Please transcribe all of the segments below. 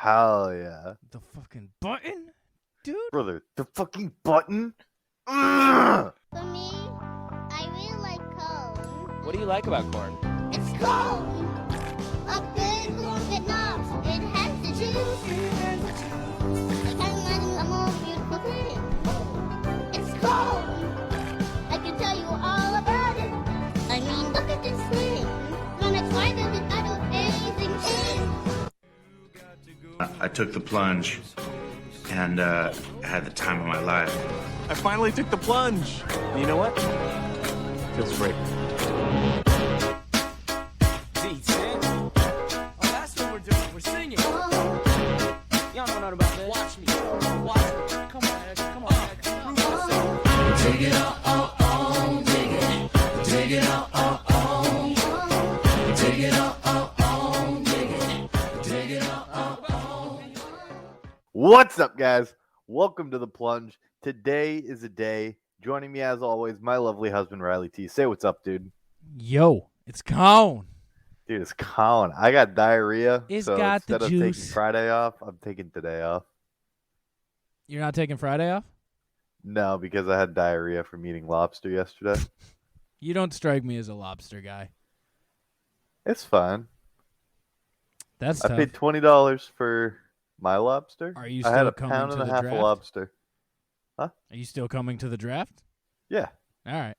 Hell yeah. The fucking button? Dude. Brother, the fucking button? Ugh! For me, I really like corn. What do you like about corn? It's corn. A big corn knobs. It has the juice. I can't imagine a more beautiful thing. It's corn. I can tell you all about it. I mean, look at this thing. When it's whiter than I do anything is. I took the plunge and had the time of my life. I finally took the plunge. And you know what? Feels great. D10. Oh, that's what we're doing. We're singing. Y'all know nothing about that. Watch me. Watch me. Come on, Ed. Come on, Ed. Prove yourself. Take it all, dig it. Take it all, take it all, dig it. Take it all. What's up, guys? Welcome to The Plunge. Today is a day. Joining me, as always, my lovely husband, Riley T. Say what's up, dude. Yo, it's Colin. Dude, it's Colin. I got diarrhea, It's so got the instead of taking juice. Friday off, I'm taking today off. You're not taking Friday off? No, because I had diarrhea from eating lobster yesterday. You don't strike me as a lobster guy. It's fine. That's I tough. paid $20 for my lobster. Are you I had still a coming pound to and a the half draft? of lobster. Are you still coming to the draft? Yeah. All right.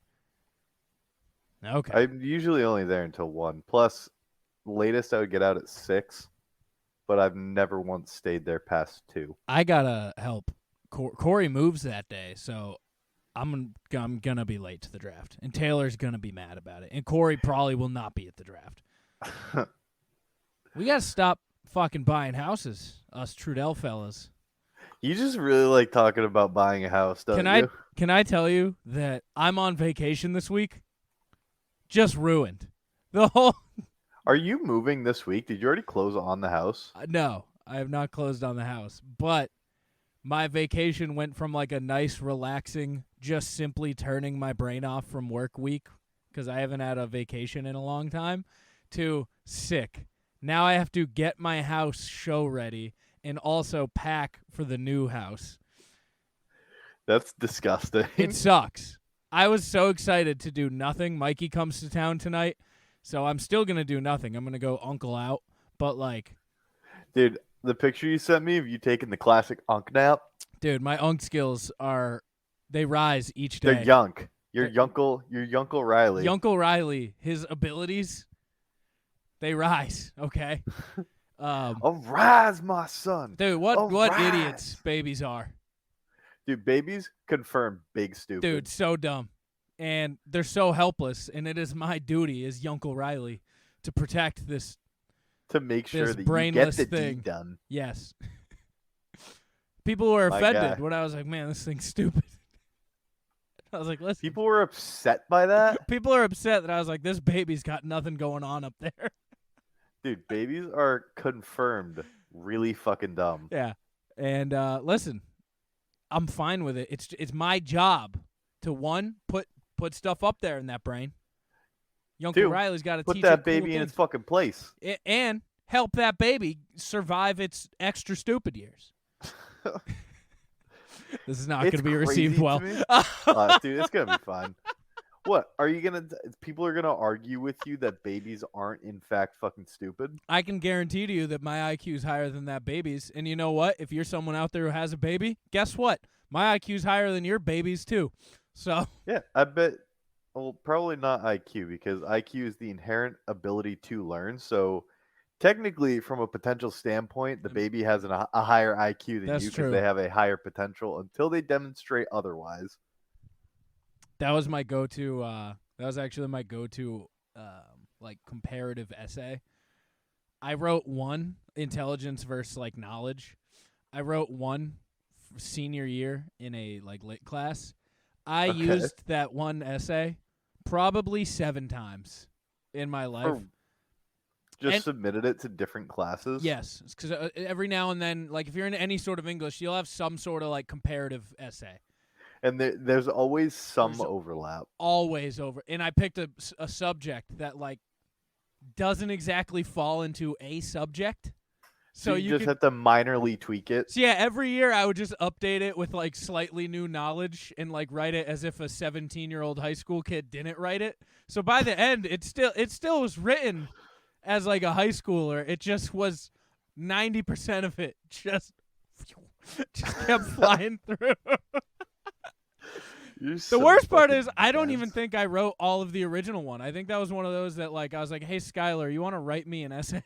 Okay. I'm usually only there until 1. Plus, latest I would get out at 6, but I've never once stayed there past 2. I gotta help. Corey moves that day, so I'm gonna be late to the draft, and Taylor's gonna be mad about it, and Corey probably will not be at the draft. We gotta stop fucking buying houses, us Trudell fellas. You just really like talking about buying a house, don't you? Can I tell you that I'm on vacation this week? Just ruined the whole. Are you moving this week? Did you already close on the house? No, I have not closed on the house, but my vacation went from like a nice, relaxing, just simply turning my brain off from work week because I haven't had a vacation in a long time, to sick. Now I have to get my house show ready and also pack for the new house. That's disgusting. It sucks. I was so excited to do nothing. Mikey comes to town tonight, so I'm still going to do nothing. I'm going to go uncle out, but like... Dude, the picture you sent me of you taking the classic unk nap. Dude, my unk skills they rise each day. They're yunk. Your Yunkle Riley. Yunkle Riley, his abilities, they rise, okay? Arise, my son. Dude, what Arise. idiots babies are. Dude, babies confirm big stupid. Dude, so dumb. And they're so helpless, and it is my duty as Yunkle Riley to protect this. To make sure this that you get brainless the thing. deed done. Yes. People were My offended guy. when I was like, man, this thing's stupid. I was like, listen. People were upset by that. People are upset that I was like, this baby's got nothing going on up there. Dude, babies are confirmed really fucking dumb. Yeah. And listen, I'm fine with it. It's my job to, one, put stuff up there in that brain. Yunkle 2, Riley's got to put teach that it baby cool in its things. fucking place. And help that baby survive its extra stupid years. This is not going It's to be crazy received to well. me. Dude, it's gonna be fine. What are you gonna? People are gonna argue with you that babies aren't in fact fucking stupid. I can guarantee to you that my IQ is higher than that baby's. And you know what? If you're someone out there who has a baby, guess what? My IQ is higher than your baby's too. So Yeah, I bet. Well, probably not IQ because IQ is the inherent ability to learn. So technically, from a potential standpoint, the baby has a higher IQ than That's you true. because they have a higher potential until they demonstrate otherwise. that was my go-to. That was actually my go-to, like comparative essay. I wrote one, intelligence versus like knowledge. I wrote one senior year in a like lit class. I Okay. used that one essay probably 7 times in my life. Or just And- submitted it to different classes. Yes, because every now and then, like if you're in any sort of English, you'll have some sort of like comparative essay. And there's always some There's overlap. Always over. And I picked a subject that like doesn't exactly fall into a subject. So you you just could, have to minorly tweak it. so yeah, every year I would just update it with like slightly new knowledge and like write it as if a 17-year-old high school kid didn't write it. So by the end, it still was written as like a high schooler. It just was 90% of it just kept flying through. The worst part is I don't even think I wrote all of the original one. I think that was one of those that like I was like, "Hey Skylar, you want to write me an essay?"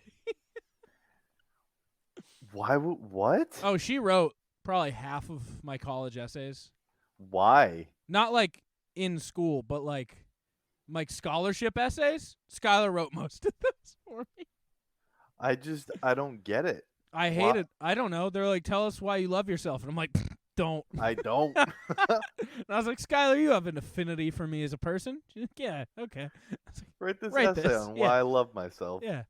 Why would what? Oh, she wrote probably half of my college essays. Why? Not like in school, but like scholarship essays. Skylar wrote most of those for me. I don't get it. I hate it. I don't know. They're like, "Tell us why you love yourself," and I'm like, "Don't." I don't. And I was like, "Skylar, you have an affinity for me as a person." She's like, "Yeah, okay." I was like, Write this Write essay this, on yeah. why I love myself. yeah.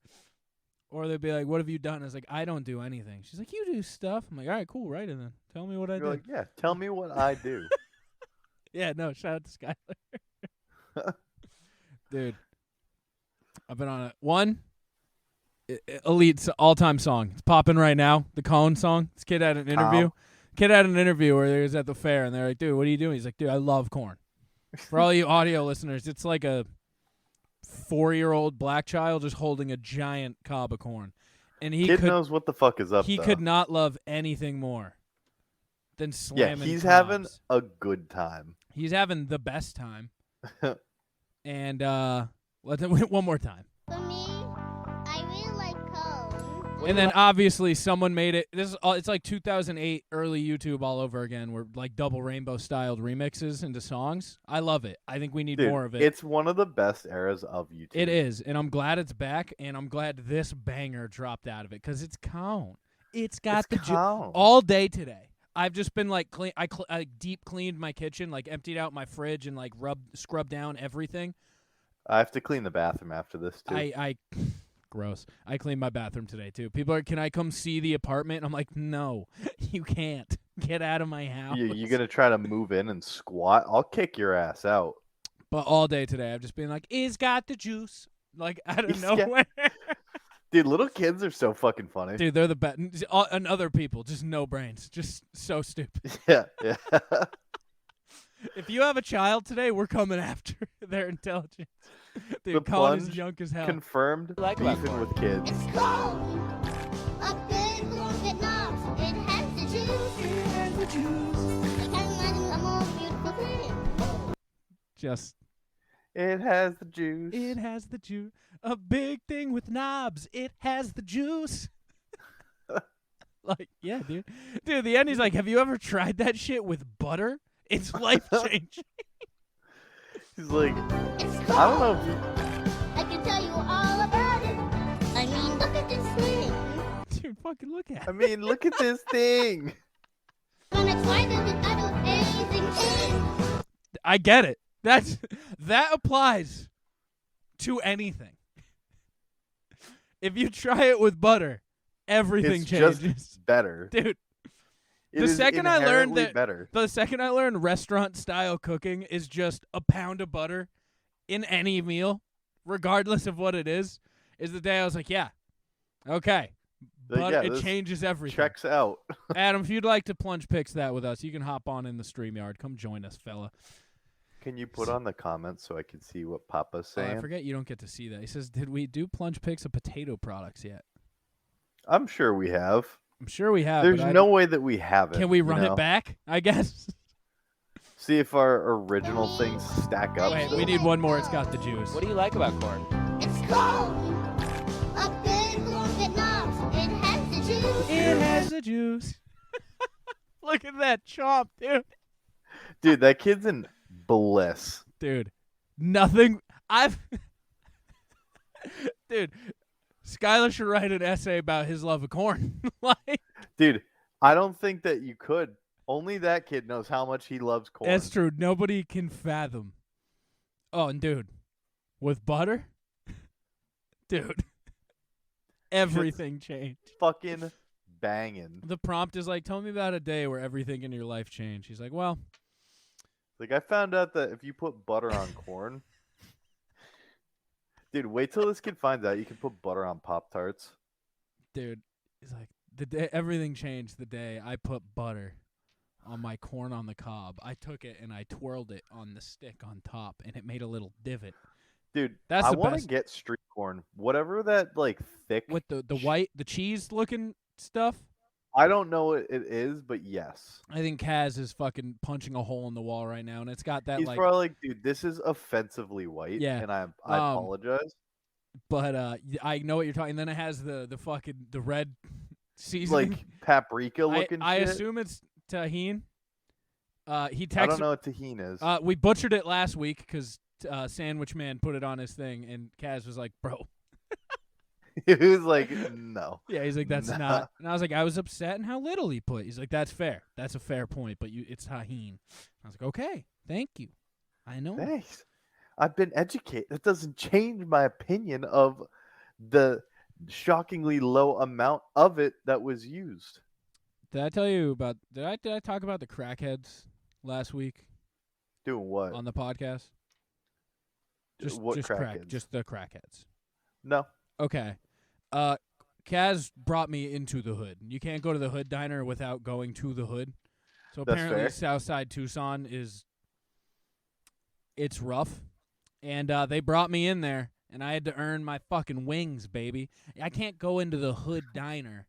Or they'd be like, "What have you done?" I was like, "I don't do anything." She's like, "You do stuff." I'm like, "All right, cool. Write it then. Tell me what I You're do." like, yeah, tell me what I do. Yeah, no, shout out to Skylar. Dude, I've been on it. One, elite all-time song. It's popping right now. The Cone song. This kid had an interview. Kid had an interview where he was at the fair, and they're like, "Dude, what are you doing?" He's like, "Dude, I love corn." For all you audio listeners, it's like a 4-year-old black child just holding a giant cob of corn. And he Kid knows what the fuck is up. he though. could not love anything more than Yeah, slamming he's cobs. having a good time. He's having the best time. And one more time. For me, I really like cones. And then obviously someone made it. This is it's like 2008 early YouTube all over again, where like double rainbow styled remixes into songs. I love it. I think we need Dude, more of it. It's one of the best eras of YouTube. It is, and I'm glad it's back, and I'm glad this banger dropped out of it because it's Cone. It's got the Cone. all day today. I've just been like clean. I deep cleaned my kitchen, like emptied out my fridge, and like scrubbed down everything. I have to clean the bathroom after this too. I gross. I cleaned my bathroom today too. People are, "Can I come see the apartment?" I'm like, "No, you can't. Get out of my house." You gonna try to move in and squat? I'll kick your ass out. But all day today, I've just been like, "It's got the juice," like out of He's got- nowhere. Dude, little kids are so fucking funny. Dude, they're the best. And other people, just no brains, just so stupid. Yeah. If you have a child today, we're coming after their intelligence. Dude, The Colin is Plunge young as hell. Confirmed Like about beefing corn. with kids. It's cold. A big corn get knobs. It has the juice. It has the juice. I can't imagine a more beautiful thing. Just, It has the juice. it has the juice. A big thing with knobs. It has the juice. Like, yeah, dude. Dude, the end, he's like, "Have you ever tried that shit with butter? It's life-changing." He's like, It's cold. I don't know if you... I can tell you all about it. I mean, look at this thing. Dude, fucking look at I it. mean, look at this thing. When it's white and I do anything is. I get it. That applies to anything. If you try it with butter, everything It's changes. just better. Dude, It the is second I learned inherently that- better. the second I learned restaurant style cooking is just a pound of butter in any meal, regardless of what it is the day I was like, yeah, okay. Like, But yeah, it this changes everything. Checks out. Adam, if you'd like to plunge picks that with us, you can hop on in the StreamYard. Come join us, fella. Can you put on the comments so I can see what Papa's Oh, saying? I forget you don't get to see that. He says, "Did we do plunge picks of potato products yet?" I'm sure we have. I'm sure we have. There's but I no don't- way that we haven't. Can we you run know? it back? I guess. See if our original things stack up. Wait, still. we need one more. It's got the juice. What do you like about corn? It's cold. A big corn get knobs. It has the juice. It has the juice. Look at that chomp, dude. Dude, that kid's in bliss. Dude, nothing. Dude, Skylar should write an essay about his love of corn. Like, Dude, I don't think that you could. Only that kid knows how much he loves corn. that's true. Nobody can fathom. Oh, and dude, with butter, dude, everything changed. Fucking banging. The prompt is like, "Tell me about a day where everything in your life changed." He's like, "Well, Like, I found out that if you put butter on corn... Dude, wait till this kid finds out you can put butter on Pop-Tarts. dude, He's like, the day everything changed the day I put butter on my corn on the cob. I took it and I twirled it on the stick on top, and it made a little divot. Dude, That's I the want to best. get street corn. Whatever that like thick. With the cheese looking stuff. I don't know what it is, but yes. I think Kaz is fucking punching a hole in the wall right now, and it's got that He's like. probably like, dude, this is offensively white. Yeah, and I apologize. But I know what you're talking. And then it has the fucking the red seasoning, Like paprika looking. I shit. assume it's tahine. He texted. I don't know what tahine is. We butchered it last week because Sandwich Man put it on his thing, and Kaz was like, "Bro." He was like, no. Yeah, he's like, "That's Nah. not." And I was like, "I was upset in how little he put." He's like, "That's fair. That's a fair point, but it's tahine." I was like, "Okay, thank you. I know." Thanks. I've been educated. That doesn't change my opinion of the shockingly low amount of it that was used. Did I tell you about? Did I talk about the crackheads last week Doing what? on the podcast? What crackheads? Just the crackheads. No. Okay. Kaz brought me into the hood. You can't go to the hood diner without going to the hood. So That's apparently fair. Southside Tucson it's rough. And they brought me in there, and I had to earn my fucking wings, baby. I can't go into the hood diner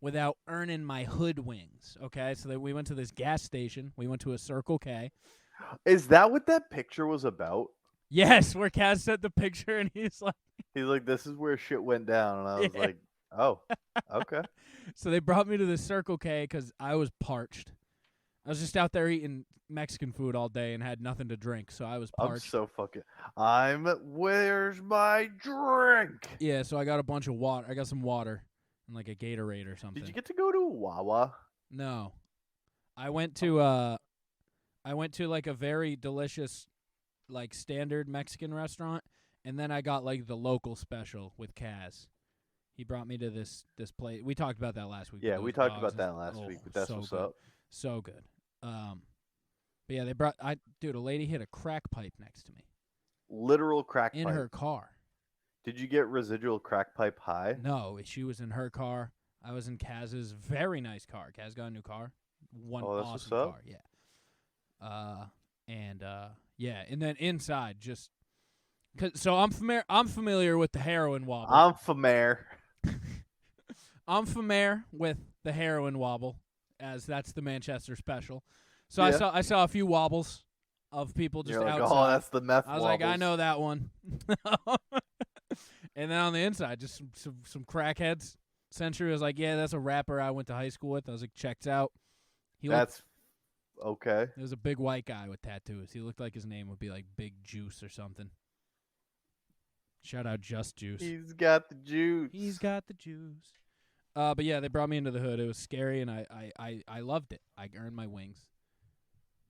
without earning my hood wings, okay? So we went to this gas station. We went to a Circle K. Is that what that picture was about? Yes, where Kaz sent the picture, and he's like, He's like, this is where shit went down. And I was Yeah. like, oh, okay. So they brought me to the Circle K because I was parched. I was just out there eating Mexican food all day and had nothing to drink, so I was I'm parched. so fucking. Where's my drink? Yeah, so I got a bunch of water. I got some water and like a Gatorade or something. Did you get to go to Wawa? No, I went to like a very delicious, like standard Mexican restaurant, and then I got like the local special with Kaz. He brought me to this place. We talked about that last week. with Yeah, we those talked dogs about and- that last oh, week, but that's so what's good. up. So good. But yeah, a lady hit a crack pipe next to me Literal crack in pipe. her car. Did you get residual crack pipe high? No, she was in her car. I was in Kaz's very nice car. Kaz got a new car. One Oh, that's what's awesome up. car. Yeah. And then inside so I'm familiar with the heroin wobble. I'm familiar. I'm familiar with the heroin wobble, as that's the Manchester special. So Yeah. I saw a few wobbles of people just You're like, outside. oh, that's the meth. I was like, I wobbles." know that one. And then on the inside, just some crackheads. Century was like, yeah, that's a rapper I went to high school with. I was like, checks out. That's okay. There was a big white guy with tattoos. He looked like his name would be like Big Juice or something. Shout out Just Juice. He's got the juice. He's got the juice. But yeah, they brought me into the hood. It was scary, and I loved it. I earned my wings.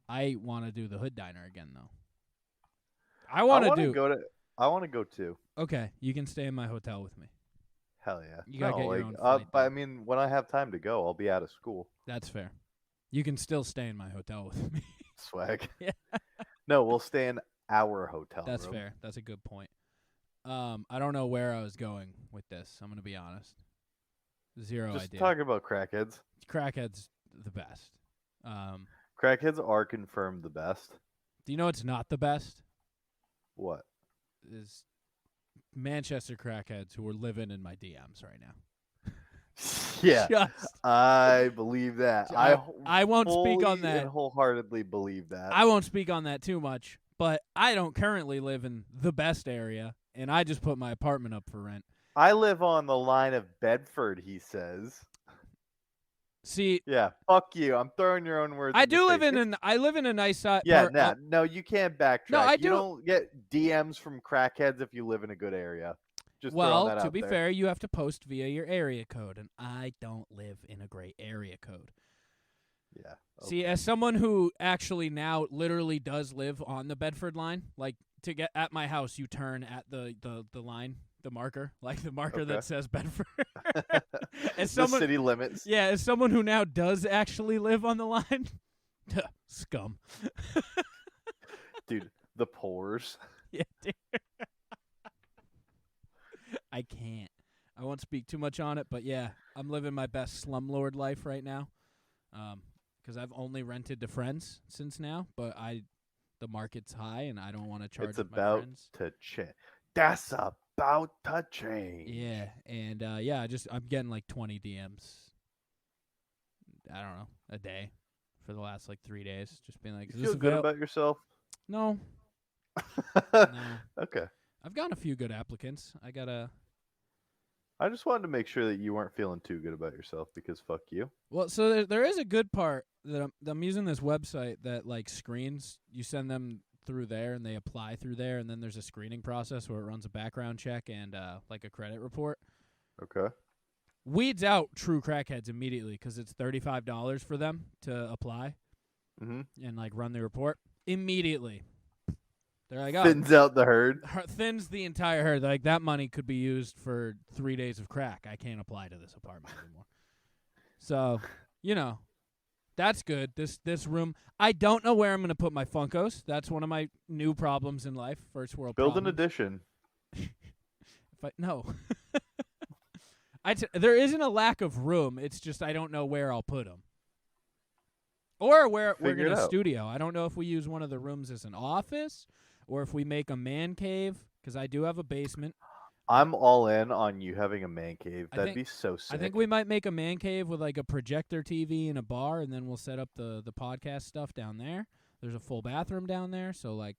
I want to do the hood diner again, though. I want to go to. I want to go too. Okay, you can stay in my hotel with me. Hell yeah. You gotta No, get your like, own flight, but I though. mean, when I have time to go, I'll be out of school. That's fair. You can still stay in my hotel with me. Swag. Yeah. No, we'll stay in our hotel That's room. fair. That's a good point. I don't know where I was going with this. I'm gonna be honest. Zero Just idea. talking about crackheads. Crackhead's the best. Crackheads are confirmed the best. Do you know what's not the best? What? Is Manchester crackheads who are living in my DMs right now. Yeah, Just, I believe that. I won't speak on fully that. and wholeheartedly believe that. I won't speak on that too much, but I don't currently live in the best area, and I just put my apartment up for rent. I live on the line of Bedford, he says. See, Yeah, fuck you. I'm throwing your own words. I in do your live face. in I live in a nice side. Yeah, no, you can't backtrack. No, I You do. don't get DMs from crackheads if you live in a good area. Just throwing Well, that to out be there. fair, you have to post via your area code, and I don't live in a great area code. Yeah. See, as someone who actually now literally does live on the Bedford line, like to get at my house, you turn at the line, the marker, like the marker Okay. that says Bedford. As The someone, city limits. yeah, as someone who now does actually live on the line, scum. Dude, the pores. Yeah, dude. I can't. I won't speak too much on it, but yeah, I'm living my best slumlord life right now. Because I've only rented to friends since now, but the market's high and I don't want to charge It's my about friends. to change. That's about to change. Yeah, and I'm getting like 20 DMs. I don't know, a day for the last like 3 days, just being like, You "Is feel this good avail-" about yourself? No, no. Okay. I've gotten a few good applicants. I just wanted to make sure that you weren't feeling too good about yourself because fuck you. Well, so there is a good part that I'm using this website that like screens. You send them through there and they apply through there, and then there's a screening process where it runs a background check and like a credit report. Okay. Weeds out true crackheads immediately because it's $35 for them to apply and like run the report immediately. They're like, oh, Thins out the herd. thins the entire herd. Like that money could be used for 3 days of crack. I can't apply to this apartment anymore. So, that's good. This room. I don't know where I'm going to put my Funkos. That's one of my new problems in life. First world Build problems. an addition. No. There isn't a lack of room. It's just I don't know where I'll put them. Or where we're Figure going it to out. studio. I don't know if we use one of the rooms as an office or if we make a man cave because I do have a basement. I'm all in on you having a man cave. I That'd think- be so sick. I think we might make a man cave with like a projector TV and a bar, and then we'll set up the podcast stuff down there. There's a full bathroom down there, so like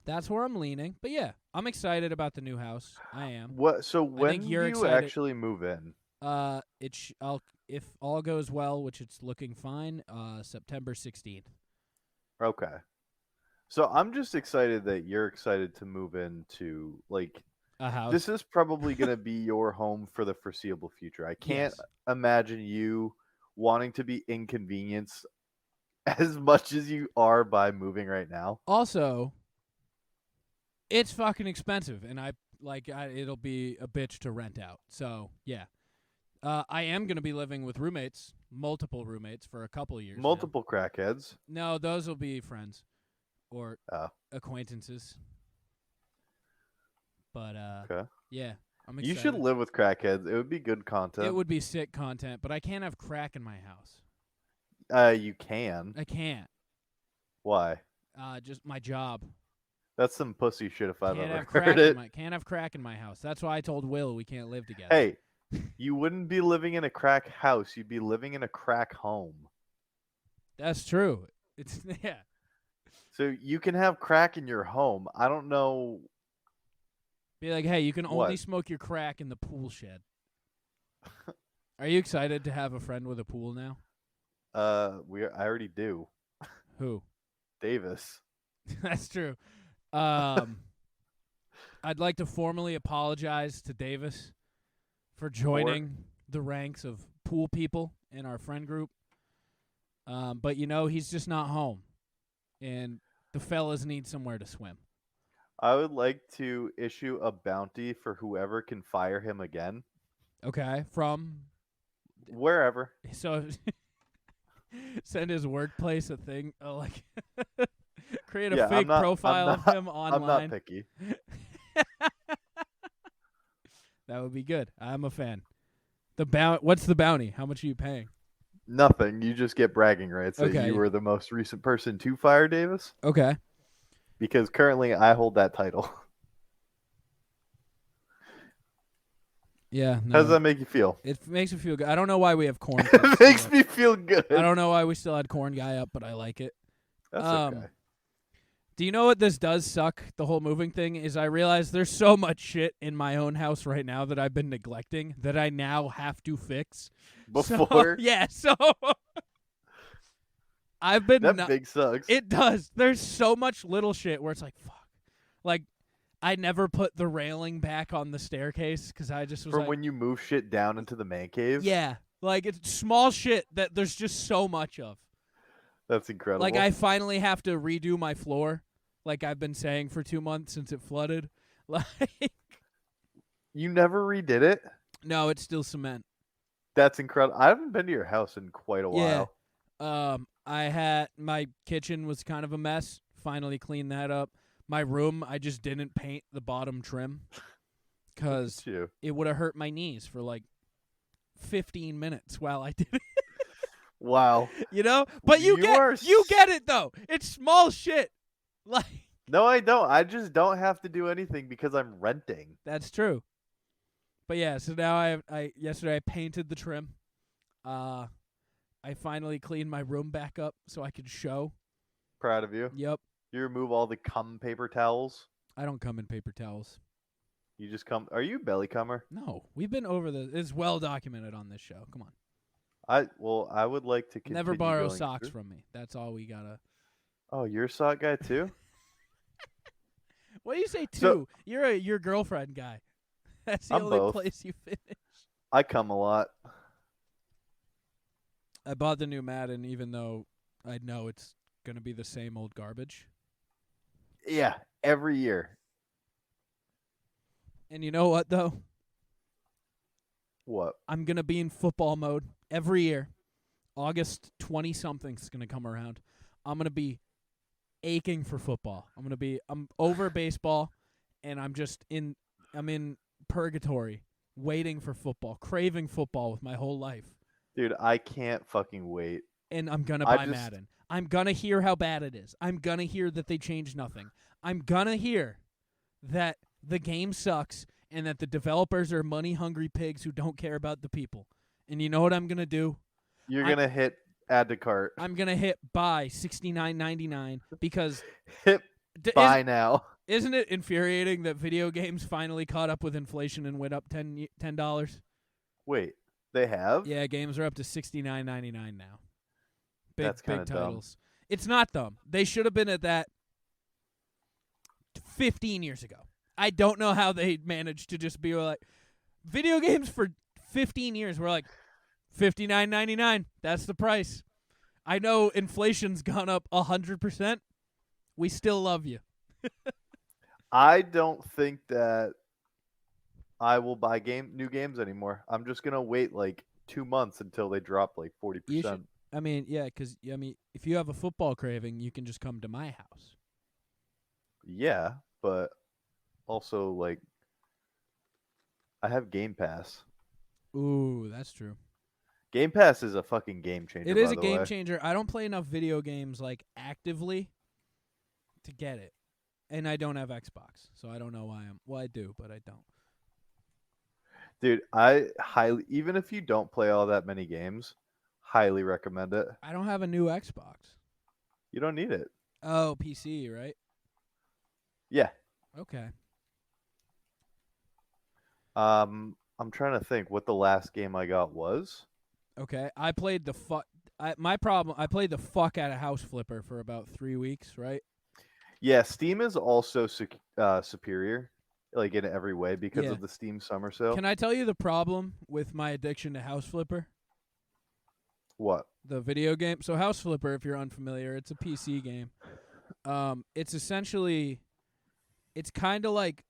that's where I'm leaning. But yeah, I'm excited about the new house. I am. What? So when do you're you excited. actually move in? If all goes well, which it's looking fine, September 16th. Okay. So I'm just excited that you're excited to move into like A house. this is probably going to be your home for the foreseeable future. I can't Yes. imagine you wanting to be inconvenienced as much as you are by moving right now. Also, it's fucking expensive, and it'll be a bitch to rent out. So yeah, I am gonna be living with roommates, multiple roommates for a couple years. now. Multiple crackheads. No, those will be friends or Oh. acquaintances. But Okay. yeah, I'm You excited. should live with crackheads. It would be good content. It would be sick content, but I can't have crack in my house. You can. I can't. Why? Just my job. That's some pussy shit if I've Can't ever have crack heard in it. can't have crack in my house. That's why I told Will we can't live together. Hey, you wouldn't be living in a crack house. You'd be living in a crack home. That's true. It's yeah. So you can have crack in your home. I don't know. Be like, hey, you can only What? smoke your crack in the pool shed. Are you excited to have a friend with a pool now? I already do. Who? Davis. That's true. I'd like to formally apologize to Davis for joining the ranks of pool people in our friend group. But he's just not home, and the fellas need somewhere to swim. I would like to issue a bounty for whoever can fire him again. Okay, from Wherever. so send his workplace a thing, create a Yeah, fake profile of him I'm online. not picky. That would be good. I'm a fan. What's the bounty? How much are you paying? Nothing. You just get bragging rights that Okay. you were the most recent person to fire Davis. Okay. Because currently I hold that title. Yeah. How No, does that make you feel? it makes me feel good. I don't know why we have corn. It makes me feel good. I don't know why we still had corn guy up, but I like it. That's okay. Do you know what this does suck? The whole moving thing is I realize there's so much shit in my own house right now that I've been neglecting that I now have to fix. Before So I've been that big sucks. It does. There's so much little shit where it's like, fuck. Like, I never put the railing back on the staircase because I just was From like, when you move shit down into the man cave. yeah. Like, it's small shit that there's just so much of. That's incredible. Like, I finally have to redo my floor, like I've been saying for 2 months since it flooded. Like, You never redid it? no, it's still cement. That's incredible. I haven't been to your house in quite a while. I had my kitchen was kind of a mess. Finally cleaned that up. My room, I just didn't paint the bottom trim because You. it would have hurt my knees for like 15 minutes while I did it. Wow. You know? But you get it though. It's small shit. Like No, I don't. I just don't have to do anything because I'm renting. that's true. But yeah, so now yesterday I painted the trim. I finally cleaned my room back up so I could show. Proud of you. Yep. You remove all the cum paper towels. I don't come in paper towels. You just come. Are you a belly cummer? No, we've been over this. It's well documented on this show. Come on. I would like to continue Never borrow going socks through. from me. That's all we gotta. Oh, you're a sock guy too? What do you say two? So- You're your girlfriend guy. That's the I'm only both. place you finish. I cum a lot. I bought the new Madden, even though I know it's gonna be the same old garbage. Yeah, every year. And you know what though? What? I'm gonna be in football mode every year. August 20-something is gonna come around. I'm gonna be aching for football. I'm over baseball, and I'm in purgatory, waiting for football, craving football with my whole life. Dude, I can't fucking wait. And I'm gonna I buy just- Madden. I'm gonna hear how bad it is. I'm gonna hear that they changed nothing. I'm gonna hear that the game sucks and that the developers are money-hungry pigs who don't care about the people. And you know what I'm gonna do? You're gonna hit add to cart. I'm gonna hit buy $69.99 because Hit buy now. Isn't it infuriating that video games finally caught up with inflation and went up $10? Wait, they have? Yeah, games are up to $69.99 now. That's Big kinda dumb. titles. It's not dumb. They should have been at that 15 years ago. I don't know how they managed to just be like video games for 15 years. We're like $59.99. That's the price. I know inflation's gone up 100%. We still love you. I don't think that I will buy new games anymore. I'm just gonna wait like 2 months until they drop like 40%. You should. I mean, yeah, because if you have a football craving, you can just come to my house. Yeah, but also like I have Game Pass. Ooh, that's true. Game Pass is a fucking game changer. It is by a the game way. changer. I don't play enough video games like actively to get it, and I don't have Xbox, so I don't know why I'm. Well, I do, but I don't. Dude, I highly, even if you don't play all that many games, highly recommend it. I don't have a new Xbox. You don't need it. Oh, PC, right? Yeah. Okay. I'm trying to think what the last game I got was. Okay. I played the I played the fuck out of House Flipper for about 3 weeks, right? Yeah, Steam is also superior, like in every way because Yeah. of the Steam Summer Sale. Can I tell you the problem with my addiction to House Flipper? What? The video game. So House Flipper, if you're unfamiliar, it's a PC game. It's essentially, it's kind of like,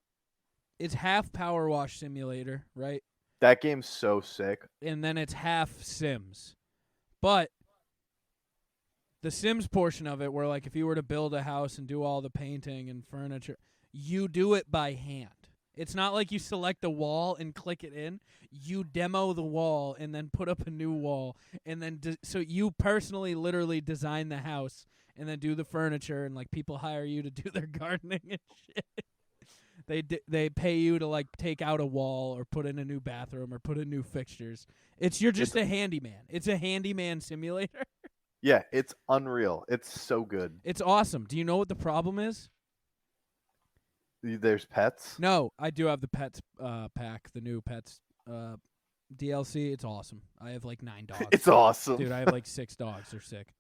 it's half Power Wash Simulator, right? That game's so sick. And then it's half Sims. But the Sims portion of it, where like if you were to build a house and do all the painting and furniture, you do it by hand. It's not like you select a wall and click it in. You demo the wall and then put up a new wall. And then so you personally literally design the house and then do the furniture, and like people hire you to do their gardening and shit. They pay you to like take out a wall or put in a new bathroom or put in new fixtures. You're just a handyman. It's a handyman simulator. Yeah, it's unreal. It's so good. It's awesome. Do you know what the problem is? There's pets. No, I do have the pets pack, the new pets DLC. It's awesome. I have like 9 dogs. It's awesome. Dude, I have like 6 dogs. They're sick.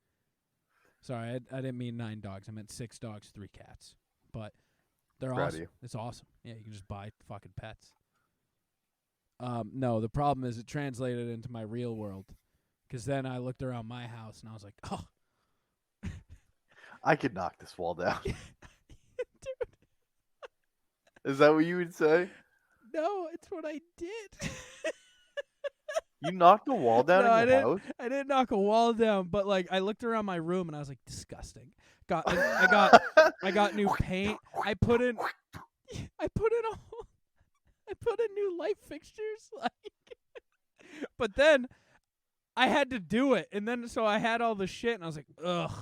Sorry, I didn't mean 9 dogs. I meant 6 dogs, 3 cats. But they're Proud of awesome. you. It's awesome. Yeah, you can just buy fucking pets. No, the problem is it translated into my real world. Because then I looked around my house and I was like, oh. I could knock this wall down. Dude. Is that what you would say? No, it's what I did. You knocked a wall down No, in your house? I didn't knock a wall down, but like I looked around my room and I was like, disgusting. I got new paint. I put in a put in new light fixtures. Like, but then I had to do it, and then so I had all the shit, and I was like, ugh.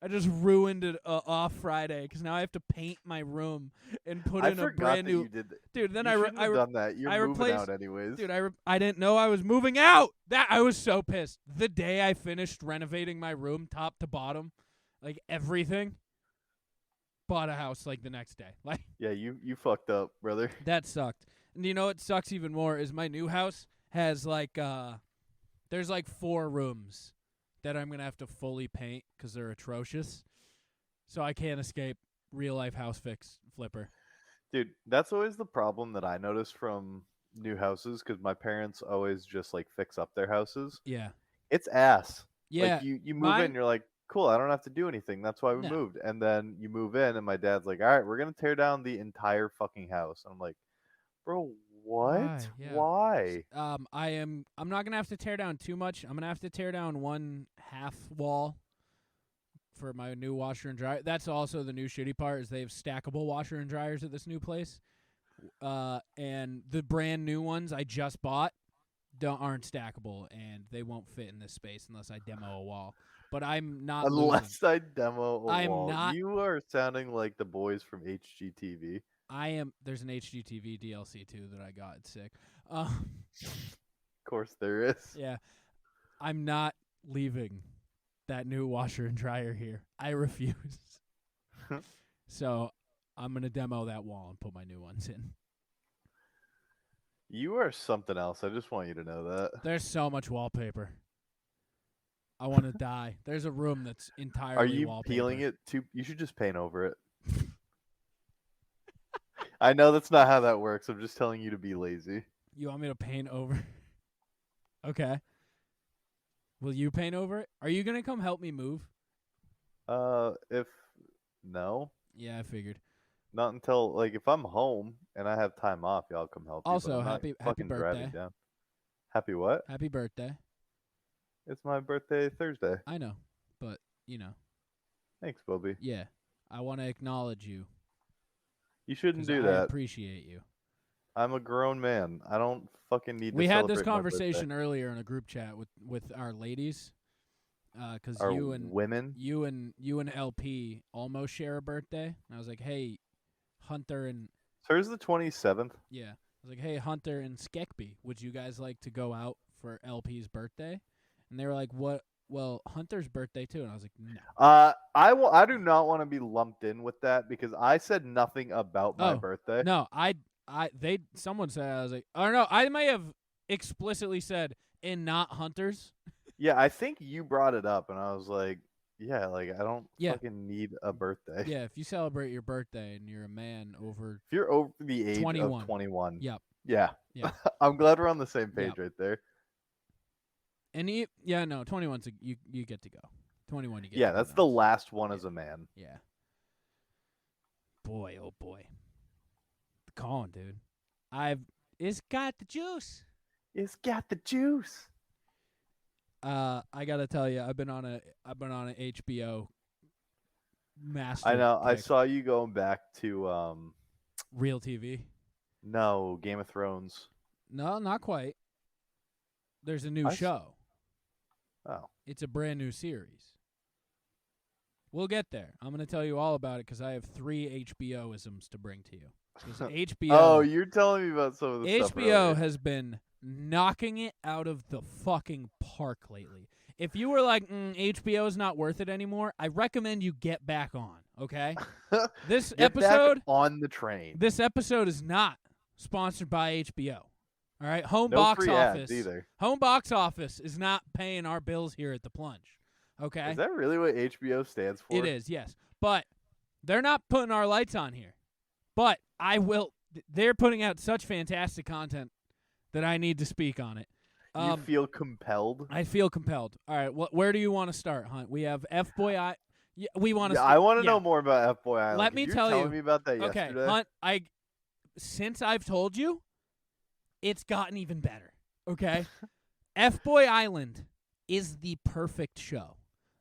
I just ruined it off Friday because now I have to paint my room and put in a brand new. You did that. Dude, then you I shouldn't have done that. You're moving replaced, out anyways. Dude, I didn't know I was moving out. That I was so pissed. The day I finished renovating my room top to bottom, like everything, bought a house like the next day. Like Yeah, you fucked up, brother. that sucked. And you know what sucks even more is my new house has like there's like 4 rooms that I'm going to have to fully paint because they're atrocious. So I can't escape real life house fix flipper. Dude, that's always the problem that I notice from new houses because my parents always just like fix up their houses. Yeah. It's ass. Yeah. Like you move mine- in, you're like, cool, I don't have to do anything. That's why we No. moved. And then you move in, and my dad's like, all right, we're going to tear down the entire fucking house. And I'm like, bro, what? Why? Yeah. Why? I'm not gonna have to tear down too much. I'm gonna have to tear down 1/2 wall for my new washer and dryer. That's also the new shitty part is they have stackable washer and dryers at this new place. And the brand new ones I just bought aren't stackable, and they won't fit in this space unless I demo a wall. But I'm not losing. Unless I demo a I'm wall. not- You are sounding like the boys from HGTV. There's an HGTV DLC too that I got. It's sick. Of course there is. Yeah. I'm not leaving that new washer and dryer here. I refuse. So I'm going to demo that wall and put my new ones in. You are something else. I just want you to know that. There's so much wallpaper. I want to die. There's a room that's entirely Are you wallpaper. peeling it too? You should just paint over it. I know that's not how that works. I'm just telling you to be lazy. You want me to paint over? Okay. Will you paint over it? Are you going to come help me move? If no, Yeah, I figured. not until like if I'm home and I have time off, y'all come help. you, but Also, I'm not happy fucking driving birthday. down. Happy what? Happy birthday. It's my birthday Thursday. I know, but, you know, Thanks, Bobby. yeah. I want to acknowledge you. You shouldn't 'Cause do I that. appreciate you. I'm a grown man. I don't fucking need to We had this celebrate my birthday. conversation earlier in a group chat with our ladies, because Our you and women. you and LP almost share a birthday. And I was like, hey, Hunter and So here's the 27th. yeah, I was like, hey, Hunter and Skekby, would you guys like to go out for LP's birthday? And they were like, what? Well, Hunter's birthday too. And I was like, no. I do not want to be lumped in with that because I said nothing about my Oh, birthday. No, someone said, I was like, I don't know. I may have explicitly said, and not Hunter's. Yeah, I think you brought it up, and I was like, yeah, like I don't Yeah. fucking need a birthday. Yeah, if you celebrate your birthday and you're a man over, If you're over the age 21. of 21. yep. Yeah. Yeah. I'm glad we're on the same page Yep. right there. And 21's you get to go. 21 you get Yeah, to go that's the now. last one as a man. Yeah. Boy, oh boy. The Colin, dude. It's got the juice. It's got the juice. I gotta tell you, I've been on an HBO master. I know. I pick. saw you going back to Real TV. no, Game of Thrones. No, not quite. There's a new I s- show. Oh. It's a brand new series. We'll get there. I'm going to tell you all about it because I have 3 HBO-isms to bring to you. 'Cause HBO, Oh, you're telling me about some of the stuff. HBO earlier. has been knocking it out of the fucking park lately. If you were like, HBO is not worth it anymore, I recommend you get back on, okay? This Get back episode on the train. This episode is not sponsored by HBO. All right, home No box free office. ads either. Home box office is not paying our bills here at the Plunge. Okay, Is that really what HBO stands for? it is, yes, but they're not putting our lights on here. But I will. They're putting out such fantastic content that I need to speak on it. You feel compelled? I feel compelled. All right, where do you want to start, Hunt? We have FBOY. Yeah, we want to. Yeah, I want to know more about FBOY Island. Let me 'cause tell you're you. telling me about that Okay, yesterday. Hunt. Since I've told you, it's gotten even better. Okay, FBOY Island is the perfect show.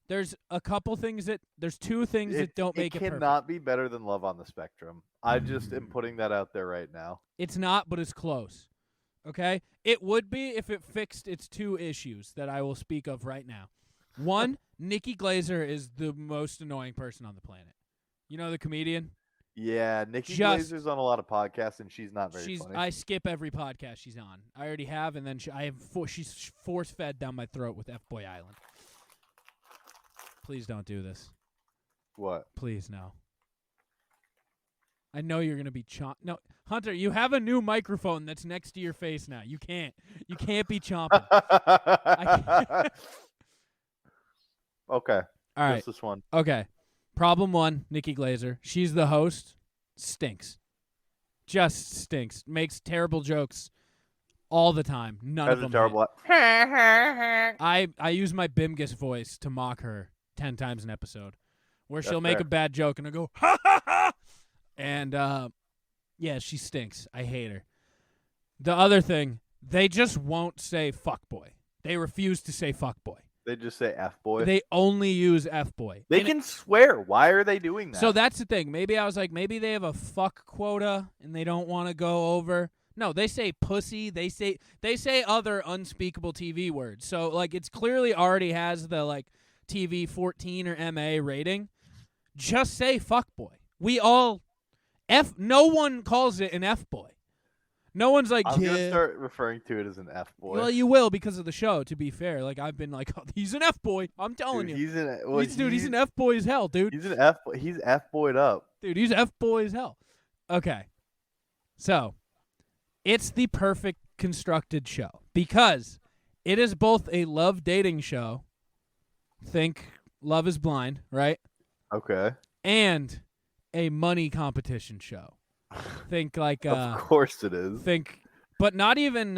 There's a couple things there's two things that don't make it It perfect. cannot be better than Love on the Spectrum. I just am putting that out there right now. It's not, but it's close. Okay? It would be if it fixed its two issues that I will speak of right now. One, Nikki Glaser is the most annoying person on the planet. You know the comedian? Yeah, Nikki Just- Glazer's on a lot of podcasts, and she's not very funny. I skip every podcast she's on. I already have, and then she's force-fed down my throat with FBOY Island. Please don't do this. What? Please, no. I know you're going to be No, Hunter, you have a new microphone that's next to your face now. You can't be chomping. Okay. All right. Just this one. Okay. Problem one, Nikki Glaser. She's the host. Stinks. Just stinks. Makes terrible jokes all the time. None of That's a them. terrible. I use my Bimgus voice to mock her 10 times an episode, where That's she'll make fair. a bad joke and I go ha ha ha, and yeah, she stinks. I hate her. The other thing, they just won't say fuckboy. They refuse to say fuckboy. They just say F boy. They only use F-boy. They And can swear. Why are they doing that? So that's the thing. Maybe I was like, maybe they have a fuck quota and they don't want to go over. No, they say pussy. They say other unspeakable TV words. So like, it's clearly already has the like TV 14 or MA rating. Just say fuckboy. We all no one calls it an F-boy. No one's like, I'm yeah. gonna start referring to it as an F boy. Well, you will because of the show. To be fair, like I've been like, oh, he's an F-boy. I'm telling Dude, you, he's an he's an F-boy as hell, dude. He's an F. He's F boyed up. Dude, he's F-boy as hell. Okay. So, it's the perfect constructed show because it is both a love dating show, think Love is Blind, right? Okay. And a money competition show. Think like Of course it is. think but not even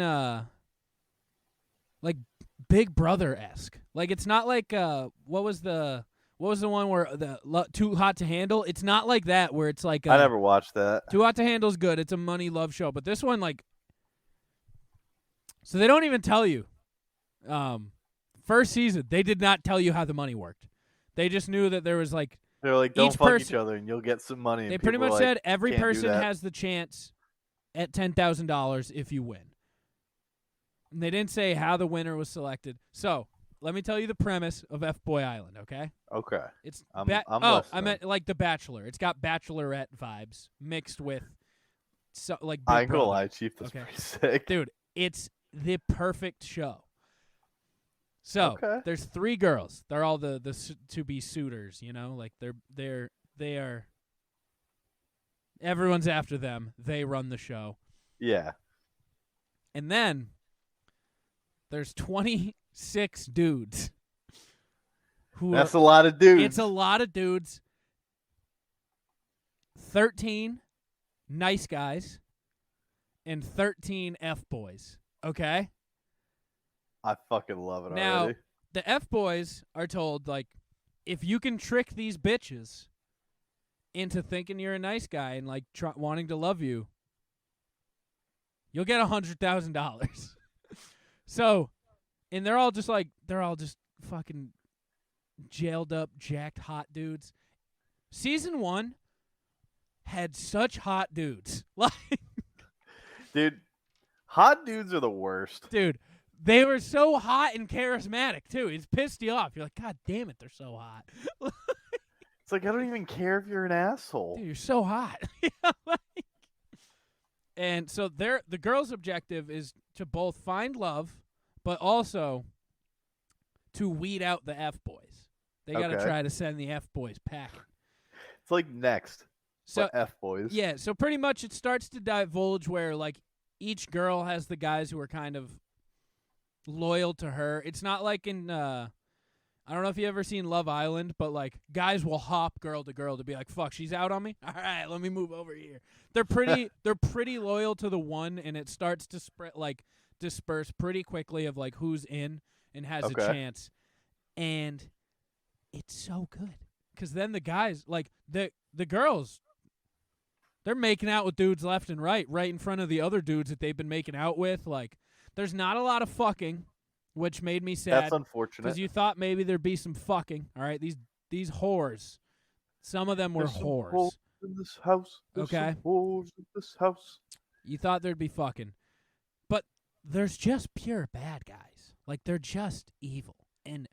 like Big Brother-esque. Like it's not like what was the one where Too Hot to Handle? It's not like that where it's like I never watched that. Too Hot to Handle's good. It's a money love show, but this one like so they don't even tell you. First season, they did not tell you how the money worked. They just knew that there was like They're like, don't each fuck person- each other and you'll get some money. And they pretty people much are like, said every "Can't do person that." has the chance at $10,000 if you win. And they didn't say how the winner was selected. So, let me tell you the premise of FBOY Island, okay? Okay. It's I'm I listening. meant like The Bachelor. It's got bachelorette vibes mixed with like Big I ain't gonna Brother. lie, Chief. That's Okay. pretty sick. Dude, it's the perfect show. So, Okay. there's 3 girls. They're all the to be suitors, you know? Like they are everyone's after them. They run the show. Yeah. And then there's 26 dudes. That's a lot of dudes. It's a lot of dudes. 13 nice guys and 13 F-boys. Okay? I fucking love it Now, already. the F-boys are told, like, if you can trick these bitches into thinking you're a nice guy and, like, wanting to love you, you'll get $100,000. So, and they're all just fucking jailed up, jacked hot dudes. Season 1 had such hot dudes. Like, Dude, hot dudes are the worst. dude, they were so hot and charismatic, too. It's pissed you off. You're like, God damn it, they're so hot. It's like, I don't even care if you're an asshole. Dude, you're so hot. Like, and so the girl's objective is to both find love, but also to weed out the F-boys. They got to Okay. try to send the F-boys packing. It's like Next. So but F boys. yeah, so pretty much it starts to divulge where like each girl has the guys who are kind of loyal to her. It's not like in I don't know if you ever seen Love Island, but like guys will hop girl to girl to be like, "Fuck, she's out on me. All right, let me move over here." They're pretty loyal to the one, and it starts to disperse pretty quickly of like who's in and has Okay. a chance, and it's so good because then the guys like the girls. They're making out with dudes left and right in front of the other dudes that they've been making out with. Like, there's not a lot of fucking. which made me sad. That's unfortunate. Because you thought maybe there'd be some fucking. All right, these whores. Some of them were There's some whores. whores in this house. There's Okay. some whores in this house. You thought there'd be fucking. But there's just pure bad guys. Like, they're just evil. And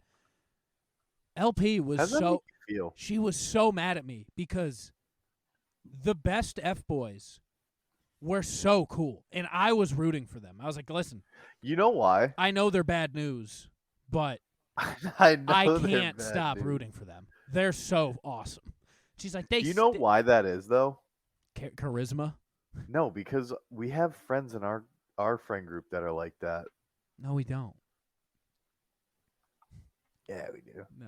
LP was How's that so. make you feel? She was so mad at me because the best F-boys were so cool. And I was rooting for them. I was like, listen, You know why? I know they're bad news, but I know I they're can't bad, stop dude. rooting for them. They're so awesome. She's like, they Do you know why that is, though? charisma? No, because we have friends in our friend group that are like that. No, we don't. Yeah, we do. No.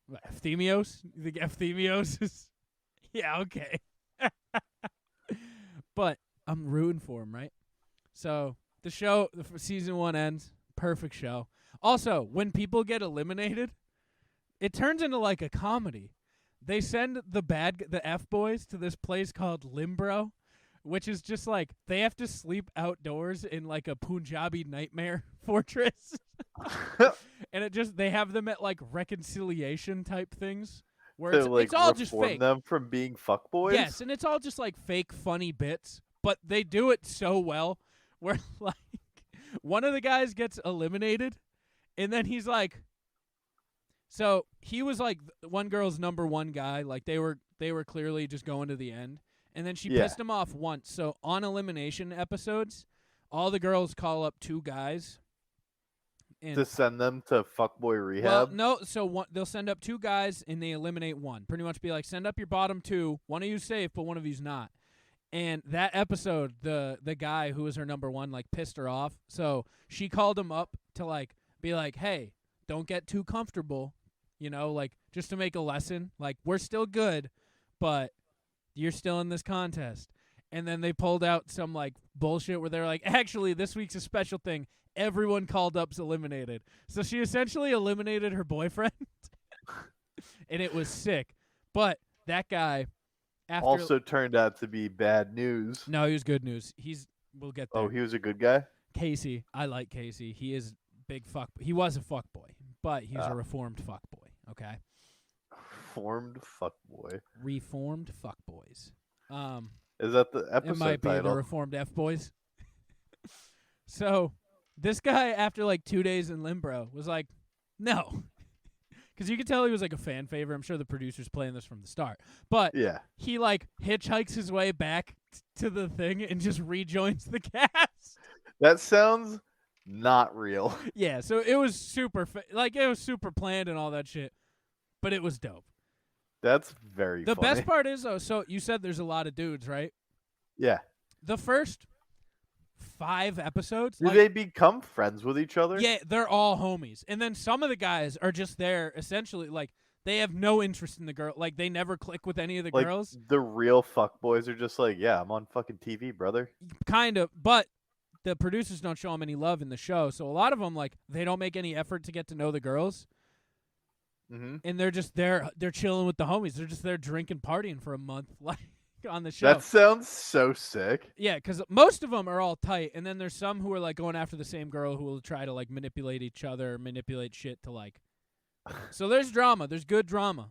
What, Ephthemios? You think Ephthemios is... Yeah, okay. But I'm rooting for him, right? So the show, season 1 ends. Perfect show. Also, when people get eliminated, it turns into like a comedy. They send the F-boys to this place called Limbro, which is just like they have to sleep outdoors in like a Punjabi nightmare fortress. And they have them at like reconciliation type things where To, like, it's all just reform fake. them from being fuckboys? Yes, and it's all just like fake funny bits, but they do it so well where like one of the guys gets eliminated and then he's like, so he was like one girl's number one guy, like they were clearly just going to the end, and then she pissed him off once. So on elimination episodes, all the girls call up 2 guys and To send them to fuckboy rehab? well, no, so they'll send up 2 guys and they eliminate one. Pretty much be like, send up your bottom 2. One of you's safe, but one of you's not. And that episode, the guy who was her number 1 like pissed her off. So she called him up to like be like, hey, don't get too comfortable, you know, like just to make a lesson. Like, we're still good, but you're still in this contest. And then they pulled out some like bullshit where they're like, actually, this week's a special thing. Everyone called up's eliminated. So she essentially eliminated her boyfriend. And it was sick. But that guy, after Also turned out to be bad news. no, he was good news. We'll get there. Oh, he was a good guy? Casey, I like Casey. He is big fuck. He was a fuck boy, but he's a reformed fuck boy. Okay, Formed fuckboy. reformed fuck boys. Is that the episode It might be the title? reformed F boys. So this guy, after like 2 days in Limbro, was like, no. Because you could tell he was like a fan favorite. I'm sure the producer's playing this from the start. But Yeah. he like hitchhikes his way back to the thing and just rejoins the cast. That sounds not real. Yeah, so it was super it was super planned and all that shit. But it was dope. That's very The funny. best part is, though, so you said there's a lot of dudes, right? Yeah. The first 5 episodes, Do like, they become friends with each other? yeah, they're all homies. And then some of the guys are just there, essentially, like, they have no interest in the girl. Like, they never click with any of the Like, girls. the real fuckboys are just like, yeah, I'm on fucking TV, brother. Kind of. But the producers don't show them any love in the show. So a lot of them, like, they don't make any effort to get to know the girls. Mm-hmm. And they're just there. They're chilling with the homies. They're just there drinking, partying for a month, like, on the show. That sounds so sick. Yeah, because most of them are all tight, and then there's some who are like going after the same girl who will try to like manipulate each other, manipulate shit to like. So there's drama. There's good drama.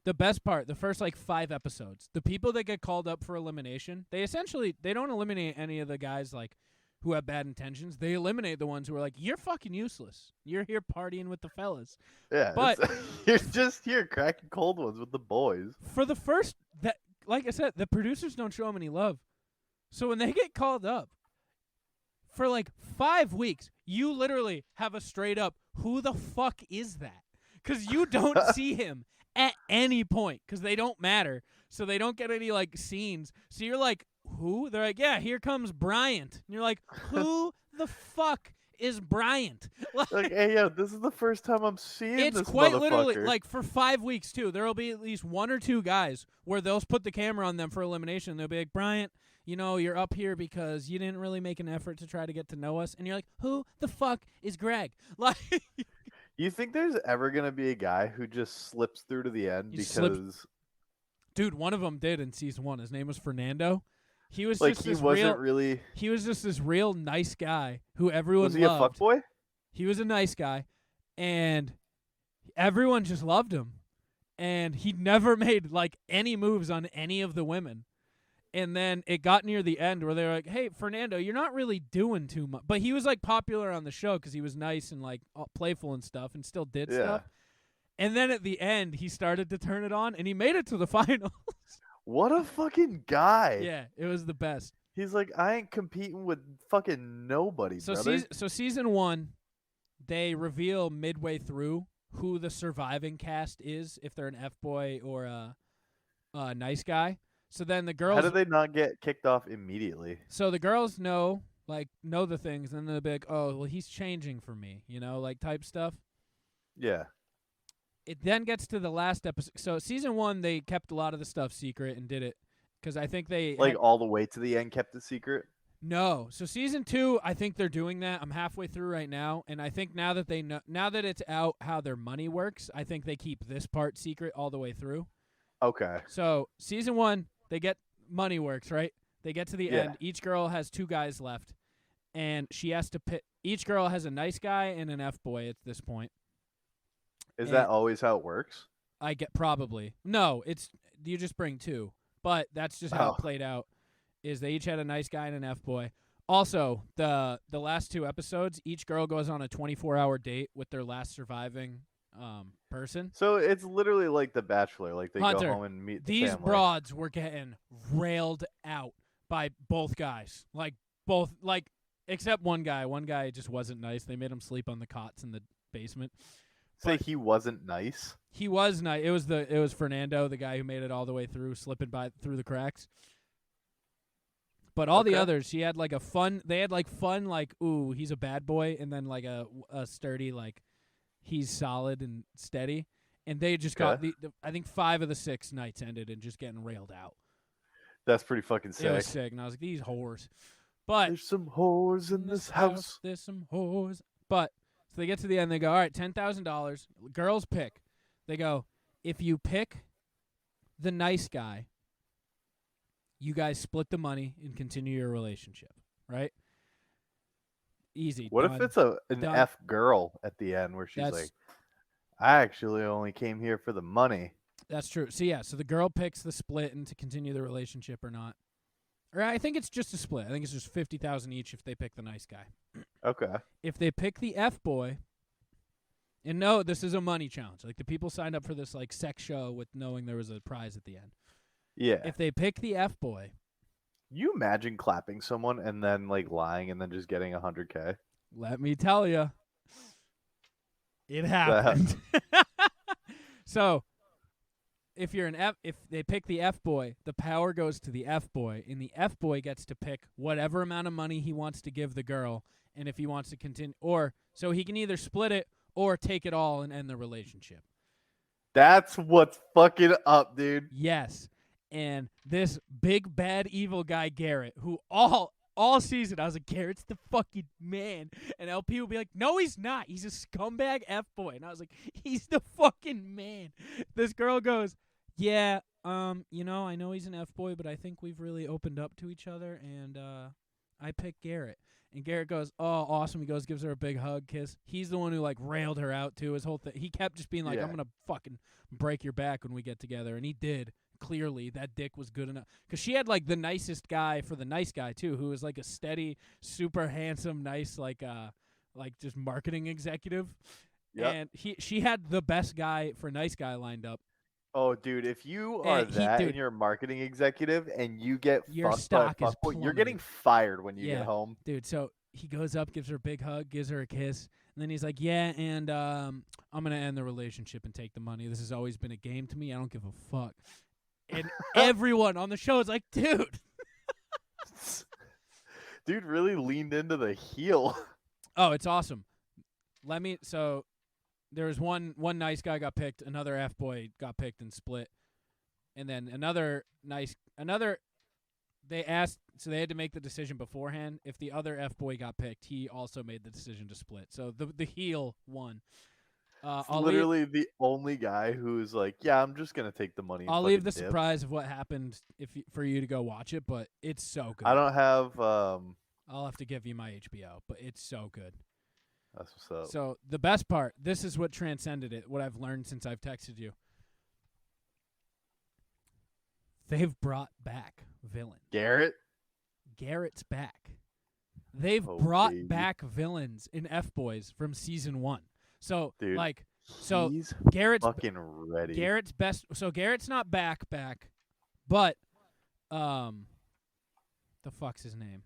The best part, the first like 5 episodes, the people that get called up for elimination, they don't eliminate any of the guys like who have bad intentions. They eliminate the ones who are like, you're fucking useless. You're here partying with the fellas. Yeah. But- you're just here cracking cold ones with the boys. For the first like I said, the producers don't show them any love. So when they get called up for like 5 weeks, you literally have a straight up, who the fuck is that? Because you don't see him at any point because they don't matter. So they don't get any like scenes. So you're like, who? They're like, yeah, here comes Bryant. And you're like, who the fuck is Bryant? Like, hey, yo, this is the first time I'm seeing It's this quite motherfucker. literally like for 5 weeks too. There will be at least 1 or 2 guys where they'll put the camera on them for elimination. They'll be like, Bryant, you know, you're up here because you didn't really make an effort to try to get to know us. And you're like, who the fuck is Greg? Like, You think there's ever gonna be a guy who just slips through to the end He because slips- dude, one of them did in season 1. His name was Fernando. He was Like just he this wasn't real. really. He was just this real nice guy who everyone Was he a loved. fuckboy? He was a nice guy, and everyone just loved him. And he never made like any moves on any of the women. And then it got near the end where they were like, "Hey, Fernando, you're not really doing too much." But he was like popular on the show because he was nice and like playful and stuff, and still did Yeah. stuff. And then at the end, he started to turn it on, and he made it to the final. What a fucking guy. Yeah, it was the best. He's like, I ain't competing with fucking nobody, So brother. season 1, they reveal midway through who the surviving cast is, if they're an F-boy or a nice guy. So then the girls. How did they not get kicked off immediately? So the girls know the things, and then they'll be like, "Oh, well, he's changing for me," like type stuff. Yeah. It then gets to the last episode. So season 1, they kept a lot of the stuff secret and did it because I think they Like all the way to the end kept it secret? No. So season 2, I think they're doing that. I'm halfway through right now, and I think now that now that it's out how their money works, I think they keep this part secret all the way through. Okay. So season 1, they get money works, right? They get to the Yeah. end. Each girl has 2 guys left, and she has to pick. Each girl has a nice guy and an F-boy at this point. Is And- that always how it works? I get probably. No, it's you just bring 2. But that's just how Oh. it played out. Is they each had a nice guy and an F-boy. Also, the last 2 episodes, each girl goes on a 24-hour date with their last surviving person. So it's literally like The Bachelor. Like they Hunter, go home and meet the These family. broads were getting railed out by both guys. Like except one guy. One guy just wasn't nice. They made him sleep on the cots in the basement. Say he wasn't nice. He was nice. It was Fernando, the guy who made it all the way through, slipping through the cracks. But all the Okay. others, they had like fun, like, ooh, he's a bad boy, and then like a sturdy, like, he's solid and steady. And they just got I think 5 of the 6 nights ended in just getting railed out. That's pretty fucking It was sick. sick, and I was like, these whores. But There's some whores in this house. there's some whores. But so they get to the end, they go, all right, $10,000. Girls pick. They go, if you pick the nice guy, you guys split the money and continue your relationship, right? Easy. What if done. it's an Done. F girl at the end where she's That's- like, I actually only came here for the money. That's true. So yeah, so the girl picks the split and to continue the relationship or not. Or I think it's just a split. I think it's just $50,000 each if they pick the nice guy. Okay. If they pick the F boy, and no, this is a money challenge. Like the people signed up for this like sex show with knowing there was a prize at the end. Yeah. If they pick the F boy, You imagine clapping someone and then like lying and then just getting 100K? let me tell you, it happened. So, if they pick the F boy, the power goes to the F boy, and the F boy gets to pick whatever amount of money he wants to give the girl, and if he wants to continue, so he can either split it or take it all and end the relationship. That's what's fucking up, dude. Yes, and this big bad evil guy Garrett, who all season I was like, Garrett's the fucking man, and LP would be like, no, he's not. He's a scumbag F boy, and I was like, he's the fucking man. This girl goes, yeah, I know he's an F boy, but I think we've really opened up to each other, and I picked Garrett. And Garrett goes, oh, awesome. He goes, gives her a big hug, kiss. He's the one who, like, railed her out, too. His whole thing. He kept just being like, Yeah. I'm going to fucking break your back when we get together. And he did. Clearly, that dick was good enough. Because she had, like, the nicest guy for the nice guy, too, who was, like, a steady, super handsome, nice, like just marketing executive. Yep. And she had the best guy for nice guy lined up. Oh, dude, if you are And that dude, and you're a marketing executive and you get your fucked stock by a is fuckboy, you're plummeted. getting fired when you Yeah. get home. Dude, so he goes up, gives her a big hug, gives her a kiss, and then he's like, yeah, and I'm going to end the relationship and take the money. This has always been a game to me. I don't give a fuck. And everyone on the show is like, dude. Dude really leaned into the heel. Oh, it's awesome. So there was one nice guy got picked, another F-boy got picked and split. And then they asked, so they had to make the decision beforehand. If the other F-boy got picked, he also made the decision to split. So the heel won. It's I'll literally the only guy who's like, yeah, I'm just gonna take the money. And I'll leave fucking the dip. surprise of what happened for you to go watch it, but it's so good. I don't have. I'll have to give you my HBO, but it's so good. That's what's up. So the best part, this is what transcended it, what I've learned since I've texted you. They've brought back villain. Garrett's back. They've Oh, brought baby. back villains in FBOYs from season 1. So Dude, so he's Garrett's fucking ready. Garrett's best. So Garrett's not back, but the fuck's his name?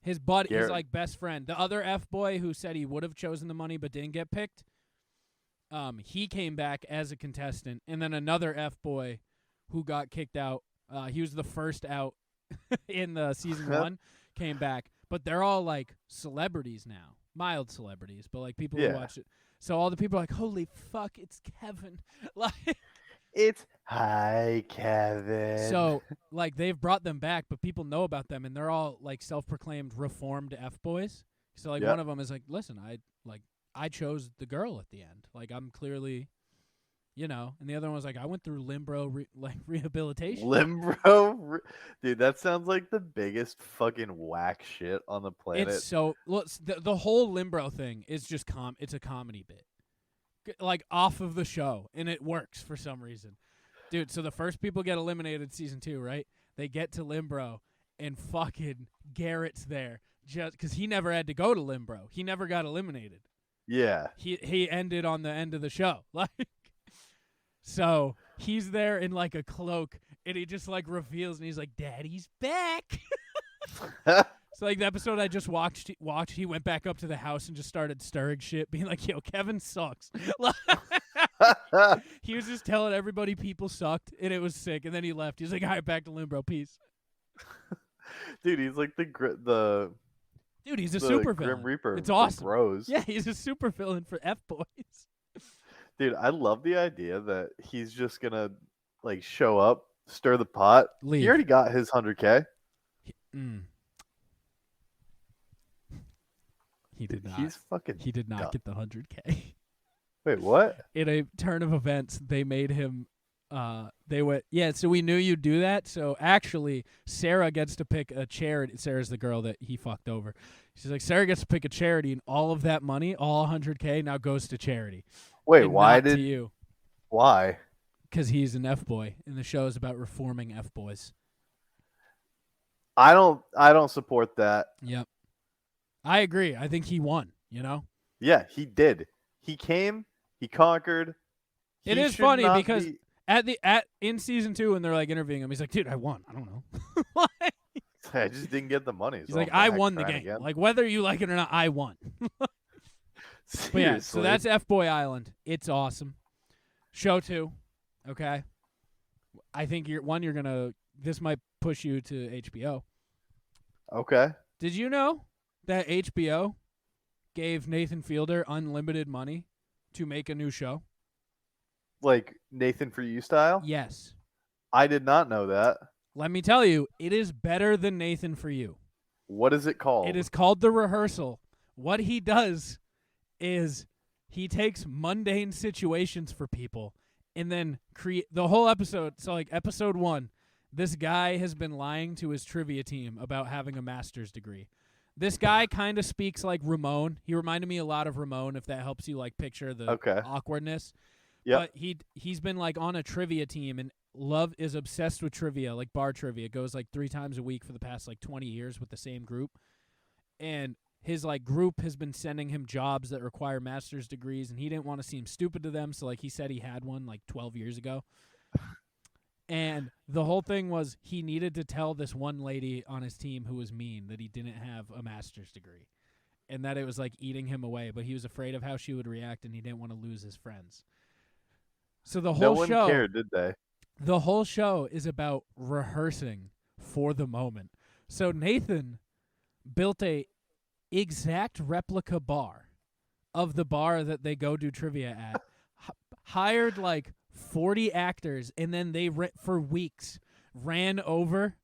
His buddy, his Garrett. like best friend, the other FBOY who said he would have chosen the money but didn't get picked. He came back as a contestant, and then another FBOY who got kicked out. He was the first out in the season 1. Came back, but they're all like celebrities now, mild celebrities, but like people who Yeah. watch it. So all the people are like, "Holy fuck, it's Kevin!" Like, It's hi Kevin. so like they've brought them back, but people know about them, and they're all like self-proclaimed reformed FBOYs. So like Yep. one of them is like, "Listen, I chose the girl at the end. Like I'm clearly." And the other one was like, I went through limbo rehabilitation. Limbro, dude, that sounds like the biggest fucking whack shit on the planet. It's so look, the whole Limbro thing is just it's a comedy bit, like off of the show, and it works for some reason, dude. So the first people get eliminated season 2, right? They get to Limbro, and fucking Garrett's there just because he never had to go to Limbro. He never got eliminated. Yeah. He ended on the end of the show, like. So he's there in like a cloak, and he just like reveals, and he's like, "Daddy's back." So like the episode I just watched, he went back up to the house and just started stirring shit, being like, "Yo, Kevin sucks." He was just telling everybody people sucked, and it was sick. And then he left. He's like, "All right, back to Limbro, peace." Dude, he's like the Dude, he's a the super Grim villain. Reaper. It's for awesome. Bros. Yeah, he's a super villain for FBOYs. Dude, I love the idea that he's just gonna like show up, stir the pot. Leave. He already got his 100K. He did not. He's fucking. He did not dumb. get the 100K. Wait, what? In a turn of events, they made him. They went, yeah. So we knew you'd do that. So actually, Sarah gets to pick a charity. Sarah's the girl that he fucked over. She's like, Sarah gets to pick a charity, and all of that money, all 100K, now goes to charity. Wait, And why not to did you? why? Because he's an FBOY, and the show is about reforming FBOYs. I don't support that. Yep, I agree. I think he won. Yeah, he did. He came. He conquered. It He is should funny not because be- in season 2, when they're like interviewing him, he's like, "Dude, I won. I don't know." I just didn't get the money. He's so like, I'm "I back won the trying game. again." Like whether you like it or not, I won." But yeah, so Seriously. that's FBOY Island. It's awesome. Show 2, okay. I think you're gonna. This might push you to HBO. okay. Did you know that HBO gave Nathan Fielder unlimited money to make a new show? Like Nathan for You style? Yes. I did not know that. Let me tell you, it is better than Nathan for You. What is it called? It is called The Rehearsal. What he does is he takes mundane situations for people and then create the whole episode. So like episode 1, this guy has been lying to his trivia team about having a master's degree. This guy kind of speaks like Ramon. He reminded me a lot of Ramon, if that helps you like picture the awkwardness. Yep. But he's been like on a trivia team and is obsessed with trivia, like bar trivia. Goes like 3 times a week for the past like 20 years with the same group. And his like group has been sending him jobs that require master's degrees, and he didn't want to seem stupid to them, so like he said he had one like 12 years ago. And the whole thing was he needed to tell this one lady on his team who was mean that he didn't have a master's degree and that it was like eating him away, but he was afraid of how she would react and he didn't want to lose his friends. So the whole no one show cared, did they? The whole show is about rehearsing for the moment. So Nathan built a exact replica bar of the bar that they go do trivia at, hired like 40 actors, and then they for weeks ran over.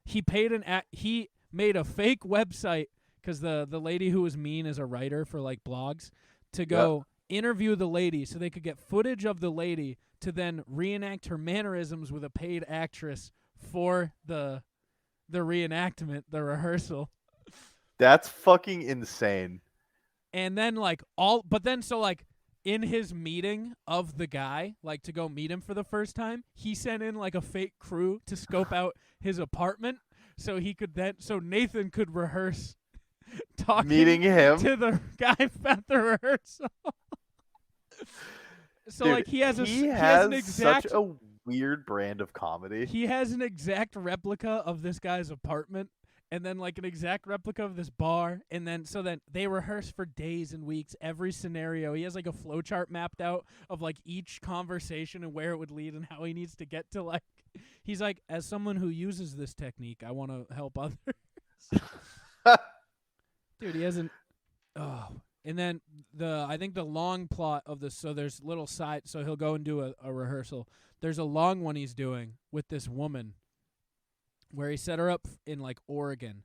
He paid he made a fake website because the lady who was mean is a writer for like blogs to go interview the lady so they could get footage of the lady to then reenact her mannerisms with a paid actress for the reenactment, the rehearsal. That's fucking insane. And then in his meeting of the guy, like to go meet him for the first time, he sent in like a fake crew to scope out his apartment so Nathan could rehearse talking Meeting him to the guy at the rehearsal. So Dude, like he has has an exact such a weird brand of comedy. he has an exact replica of this guy's apartment, and then like an exact replica of this bar, and then they rehearse for days and weeks every scenario. He has like a flowchart mapped out of like each conversation and where it would lead and how he needs to get to like. He's like, as someone who uses this technique, I want to help others. Dude, he hasn't. Oh, and then I think the long plot of this. So there's little side. So he'll go and do a rehearsal. There's a long one he's doing with this woman, where he set her up in like Oregon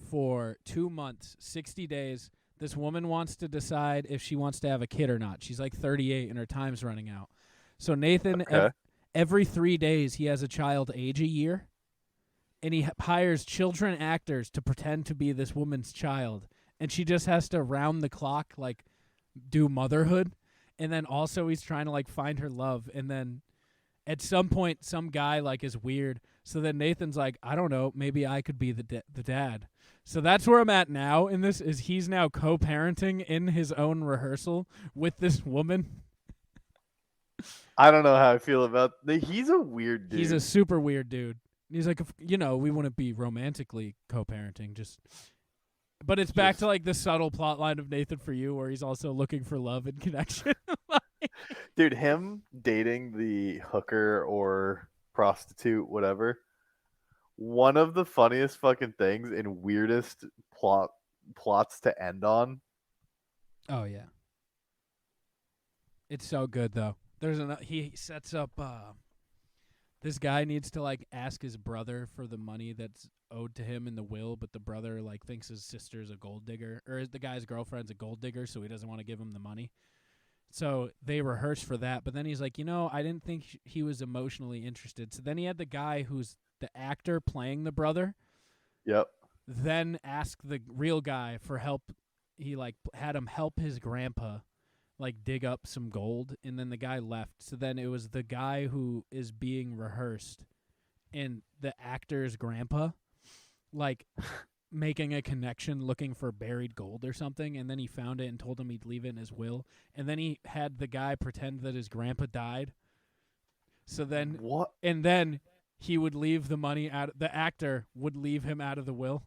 for 2 months, 60 days. This woman wants to decide if she wants to have a kid or not. She's like 38 and her time's running out. So Nathan, every 3 days, he has a child age a year, and he hires children actors to pretend to be this woman's child. And she just has to round the clock, like, do motherhood. And then also he's trying to, like, find her love. And then at some point, some guy, like, is weird. So then Nathan's like, I don't know, maybe I could be the dad. So that's where I'm at now in this, is he's now co-parenting in his own rehearsal with this woman. I don't know how I feel about he's a weird dude. He's a super weird dude. He's like, we wouldn't be romantically co-parenting, just... But it's back to, like, the subtle plot line of Nathan For You, where he's also looking for love and connection. Dude, him dating the hooker or prostitute, whatever, one of the funniest fucking things and weirdest plots to end on. Oh, yeah. It's so good, though. He sets up... this guy needs to, like, ask his brother for the money that's owed to him in the will, but the brother, like, thinks his sister's a gold digger, or the guy's girlfriend's a gold digger, so he doesn't want to give him the money. So they rehearse for that, but then he's like, I didn't think he was emotionally interested. So then he had the guy who's the actor playing the brother. Yep. Then ask the real guy for help. He, like, had him help his grandpa, like, dig up some gold, and then the guy left. So then it was the guy who is being rehearsed and the actor's grandpa, like, making a connection, looking for buried gold or something, and then he found it and told him he'd leave it in his will. And then he had the guy pretend that his grandpa died. So then... What? And then he would leave the money out... The actor would leave him out of the will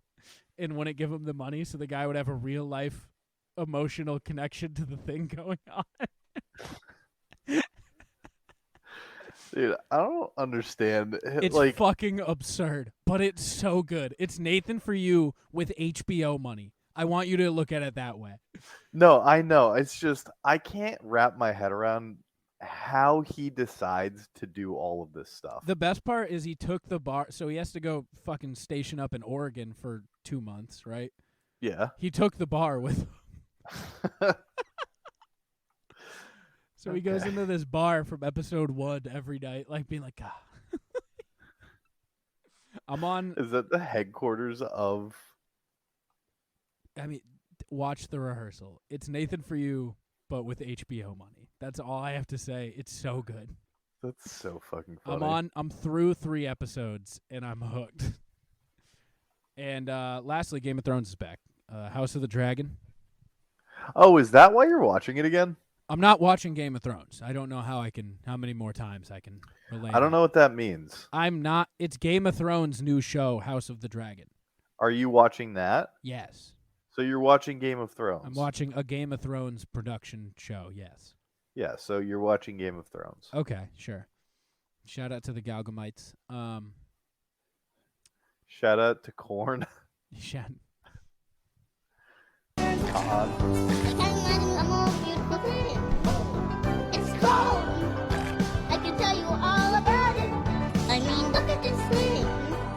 and wouldn't give him the money, so the guy would have a real-life emotional connection to the thing going on. Dude, I don't understand. It's like, fucking absurd, but it's so good. It's Nathan For You with HBO money. I want you to look at it that way. No, I know. It's just I can't wrap my head around how he decides to do all of this stuff. The best part is he took the bar, so he has to go fucking station up in Oregon for 2 months, right? Yeah. He took the bar with him. So he goes into this bar from episode 1 every night, like being like, God. I'm on. Is that the headquarters of? I mean, watch the rehearsal. It's Nathan For You, but with HBO money. That's all I have to say. It's so good. That's so fucking funny. I'm through 3 episodes and I'm hooked. And lastly, Game of Thrones is back. House of the Dragon. Oh, is that why you're watching it again? I'm not watching Game of Thrones. I don't know how many more times I can relate. I don't know what that means. I'm not. It's Game of Thrones' new show, House of the Dragon. Are you watching that? Yes. So you're watching Game of Thrones? I'm watching a Game of Thrones production show, yes. Yeah, so you're watching Game of Thrones. Okay, sure. Shout out to the Galgamites. Shout out to Corn. Shout. God. I can't imagine a more beautiful thing. It's cold. I can tell you all about it. I mean, look at this thing.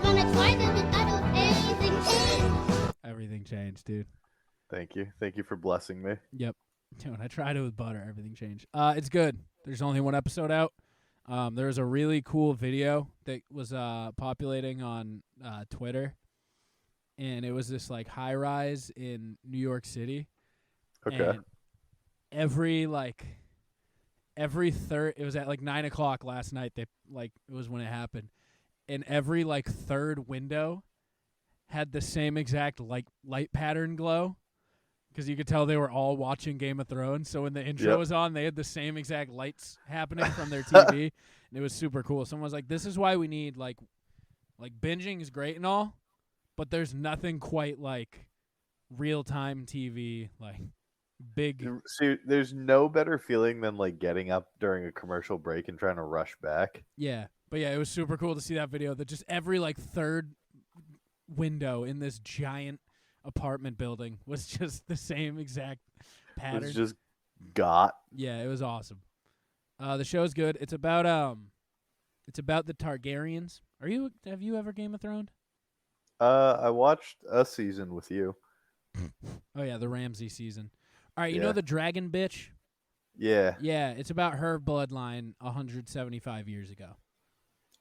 When I tried it, I don't anything changed. Everything changed, dude. Thank you. Thank you for blessing me. Yep. Dude, I tried it with butter. Everything changed. It's good. There's only one episode out. There was a really cool video that was populating on Twitter, and it was this like high rise in New York City. Okay. And every third, it was at like 9:00 last night. It was when it happened, and every like third window had the same exact light pattern glow. Because you could tell they were all watching Game of Thrones. So when the intro was on, they had the same exact lights happening from their TV. And it was super cool. Someone was like, this is why we need, like binging is great and all, but there's nothing quite like real-time TV, like big. See, there's no better feeling than like getting up during a commercial break and trying to rush back. Yeah. But yeah, it was super cool to see that video that just every like third window in this giant apartment building was just the same exact pattern. It was just got. Yeah, it was awesome. The show's good. It's about the Targaryens. Have you ever Game of Thrones? I watched a season with you. Oh yeah, the Ramsay season. All right, you Yeah. know the dragon bitch? Yeah. Yeah, it's about her bloodline 175 years ago.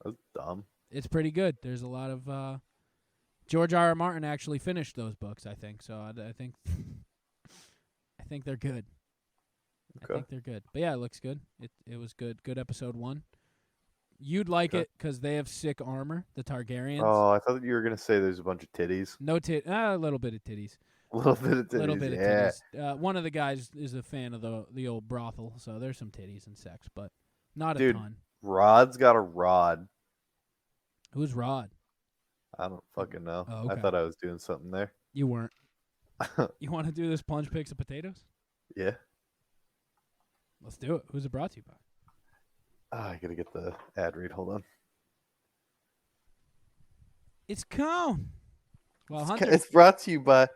That's dumb. It's pretty good. There's a lot of George R. R. Martin actually finished those books, I think. So I think I think they're good. Okay. I think they're good. But yeah, it looks good. It was good. Good episode 1. You'd like Okay. it because they have sick armor, the Targaryens. Oh, I thought you were gonna say there's a bunch of titties. No a little bit of titties. A little bit of titties. Little bit of yeah. titties. One of the guys is a fan of the old brothel, so there's some titties and sex, but not Dude. a ton. Rod's got a rod. Who's Rod? I don't fucking know. Oh, I okay. thought I was doing something there. You weren't. You want to do this plunge picks of potatoes? Yeah. Let's do it. Who's it brought to you by? I gotta get the ad read. Hold on. It's Cone. Well, Hunter. It's brought to you by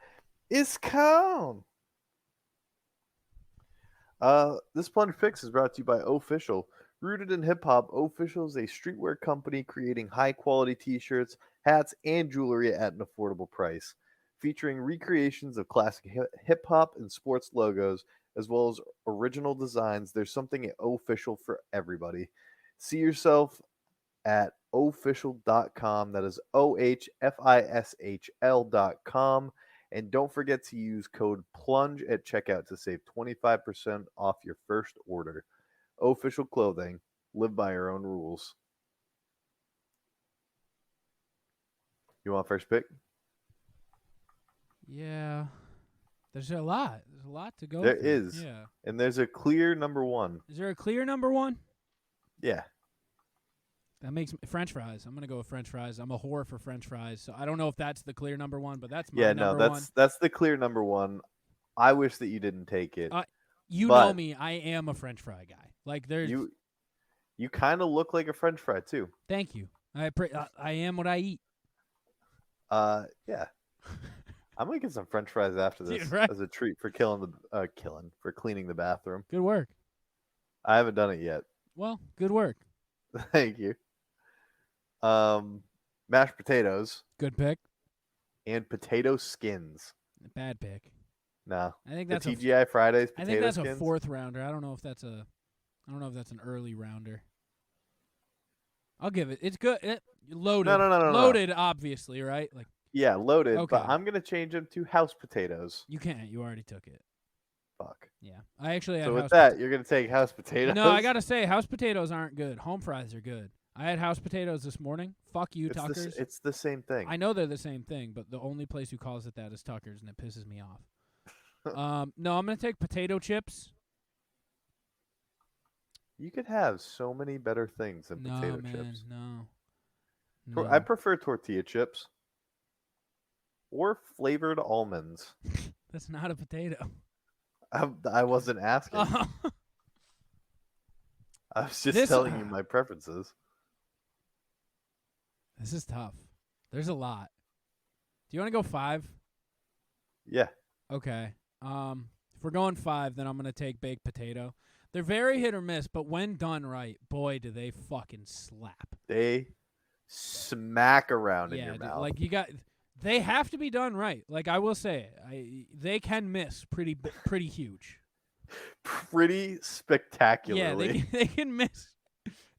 It's Cone. This Plunge Picks is brought to you by Official. Rooted in hip hop, Official is a streetwear company creating high quality t-shirts, hats, and jewelry at an affordable price. Featuring recreations of classic hip hop and sports logos, as well as original designs, there's something at Official for everybody. See yourself at official.com. That is OHFISHL.com. And don't forget to use code PLUNGE at checkout to save 25% off your first order. Official Clothing. Live by your own rules. You want first pick? Yeah. There's a lot. There's a lot to go There through. is. Yeah. And there's a clear number one. Is there a clear number 1? Yeah. That makes French fries. I'm going to go with French fries. I'm a whore for French fries. So I don't know if that's the clear number 1, but that's my Yeah, no, number 1. that's the clear number one. I wish that you didn't take it. You but know me. I am a French fry guy. Like there's You kind of look like a French fry too. Thank you. I am what I eat. Yeah. I'm gonna get some French fries after this Dude, right. as a treat for cleaning the bathroom. Good work. I haven't done it yet. Well, good work. Thank you. Mashed potatoes Good pick. and potato skins. Bad pick. No, I think the that's TGI Fridays I potato think that's skins. a 4th rounder. I don't know if that's an early rounder. I'll give it. It's good. Loaded. No. Loaded, obviously, right? Like Yeah, loaded. Okay. But I'm gonna change them to house potatoes. you can't. You already took it. Fuck. Yeah. I actually had So with house that, you're gonna take house potatoes. No, I gotta say, house potatoes aren't good. Home fries are good. I had house potatoes this morning. Fuck you, Tokers. It's the same thing. I know they're the same thing, but the only place who calls it that is Tucker's, and it pisses me off. No, I'm gonna take potato chips. You could have so many better things than No, potato man, chips. no. I prefer tortilla chips or flavored almonds. That's not a potato. I wasn't asking. I was just telling you my preferences. This is tough. There's a lot. Do you want to go 5? Yeah. Okay. If we're going 5, then I'm gonna take baked potato. They're very hit or miss, but when done right, boy, do they fucking slap. They smack around in Yeah, your dude, mouth. like they have to be done right. Like I will say, they can miss pretty huge. pretty Yeah, spectacularly. they can miss.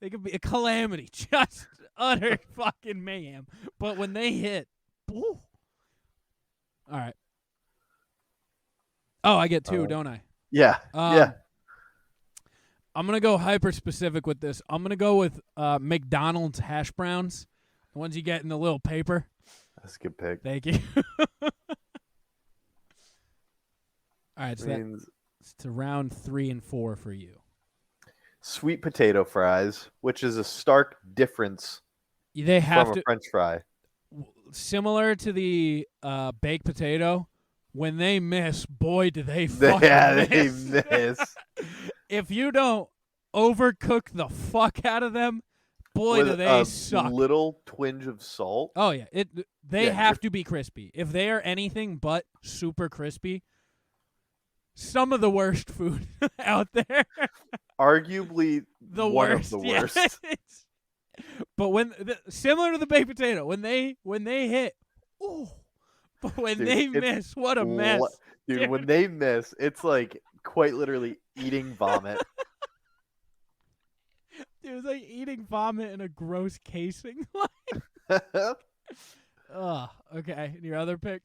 They could be a calamity, just utter fucking mayhem. But when they hit, woo. All right. Oh, I get two, don't I? Yeah. Yeah. I'm gonna go hyper specific with this. I'm gonna go with McDonald's hash browns, the ones you get in the little paper. That's a good pick. Thank you. All right, so it's to round 3 and 4 for you. Sweet potato fries, which is a stark difference They have from to a French fry. similar to the baked potato. When they miss, boy, do they fucking They miss. miss. If you don't overcook the fuck out of them, boy, With do they a suck. little twinge of salt. Oh yeah, they Yeah, have to be crispy. If they are anything but super crispy, some of the worst food out there. Arguably The one worst. of the yeah. worst. But similar to the baked potato, when they hit, ooh. But when Dude, they it's miss, what a mess. Dude, when they miss, it's like quite literally eating vomit. Dude, it's like eating vomit in a gross casing. Ugh. Okay. And your other pick?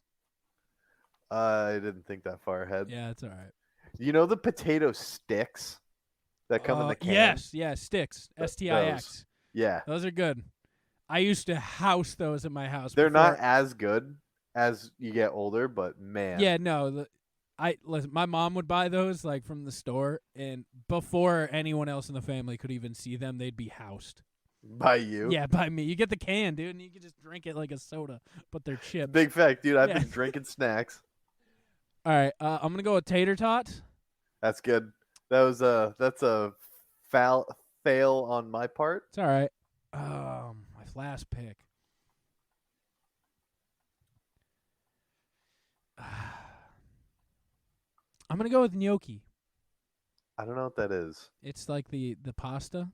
I didn't think that far ahead. Yeah, it's all right. You know the potato sticks that come in the can? Yes, sticks. STIX. Yeah. Those are good. I used to house those at my house. They're not before- as good as you get older, but man. Yeah, no. Listen, my mom would buy those like from the store, and before anyone else in the family could even see them, they'd be housed. By you? Yeah, by me. You get the can, dude, and you can just drink it like a soda, but they're chips. Big fact, dude. I've Yeah. been drinking snacks. All right, I'm gonna go with tater tots. That's good. That's a fail on my part. It's all right. My last pick. I'm gonna go with gnocchi. I don't know what that is. It's like the pasta,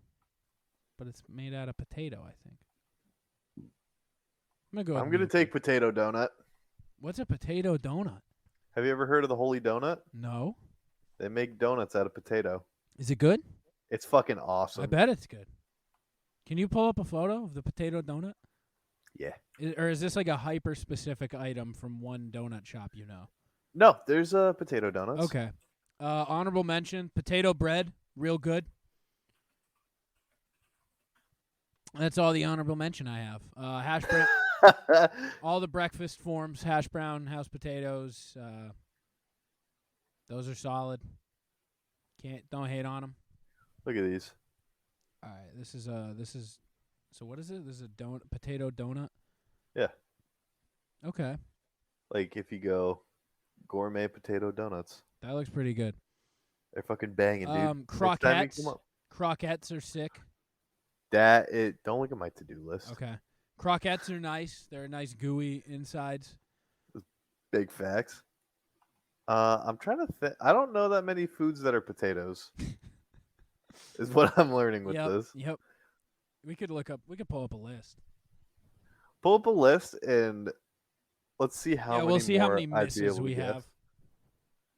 but it's made out of potato, I think. I'm gonna go. I'm with gonna gnocchi. take potato donut. What's a potato donut? Have you ever heard of the Holy Donut? No. They make donuts out of potato. Is it good? It's fucking awesome. I bet it's good. Can you pull up a photo of the potato donut? Yeah. Or is this like a hyper specific item from one donut shop you know? No, there's potato donuts. Okay. Honorable mention, potato bread, real good. That's all the honorable mention I have. Hash brown, all the breakfast forms, hash brown, house potatoes. Those are solid. Don't hate on them. Look at these. All right, this is so what is it? This is a potato donut. Yeah. Okay, Like if you go gourmet potato donuts, that looks pretty good. they're fucking banging, dude. Next time you Croquettes. come up. Croquettes are sick. Don't look at my to-do list. Okay, croquettes are nice. They're nice gooey insides. Big facts. I'm trying to think. I don't know that many foods that are potatoes. Is what I'm learning with this. Yep. We could pull up a list. Pull up a list and let's see how many we'll see how more many I'd be misses able to we guess. have.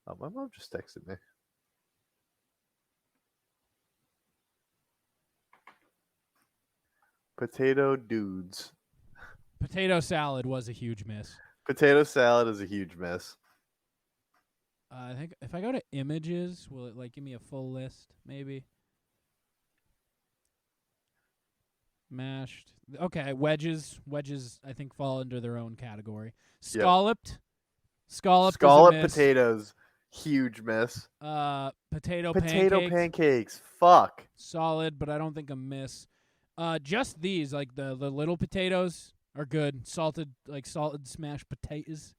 Oh, my mom just texted me. Potato dudes. Potato salad was a huge miss. Potato salad is a huge miss. I think if I go to images, will it like give me a full list? Maybe. Mashed. Okay, wedges. Wedges, I think, fall under their own category. Yep. Scalloped. Scalloped. Scallop is a miss. potatoes. Huge miss. Potato pancakes. Fuck. Solid, but I don't think a miss. Just these, like the little potatoes, are good. Salted smashed potatoes.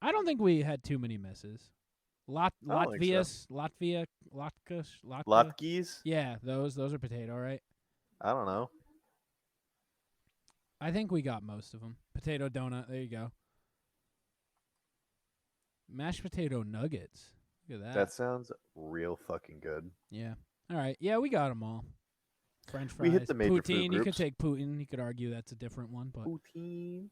I don't think we had too many misses. Latvias. Latkes? Yeah, those are potato, right? I don't know. I think we got most of them. Potato donut. There you go. Mashed potato nuggets. Look at that. That sounds real fucking good. Yeah. All right. Yeah, we got them all. French fries. We hit the major food poutine. You could groups. take poutine. You could argue that's a different one, but Poutine.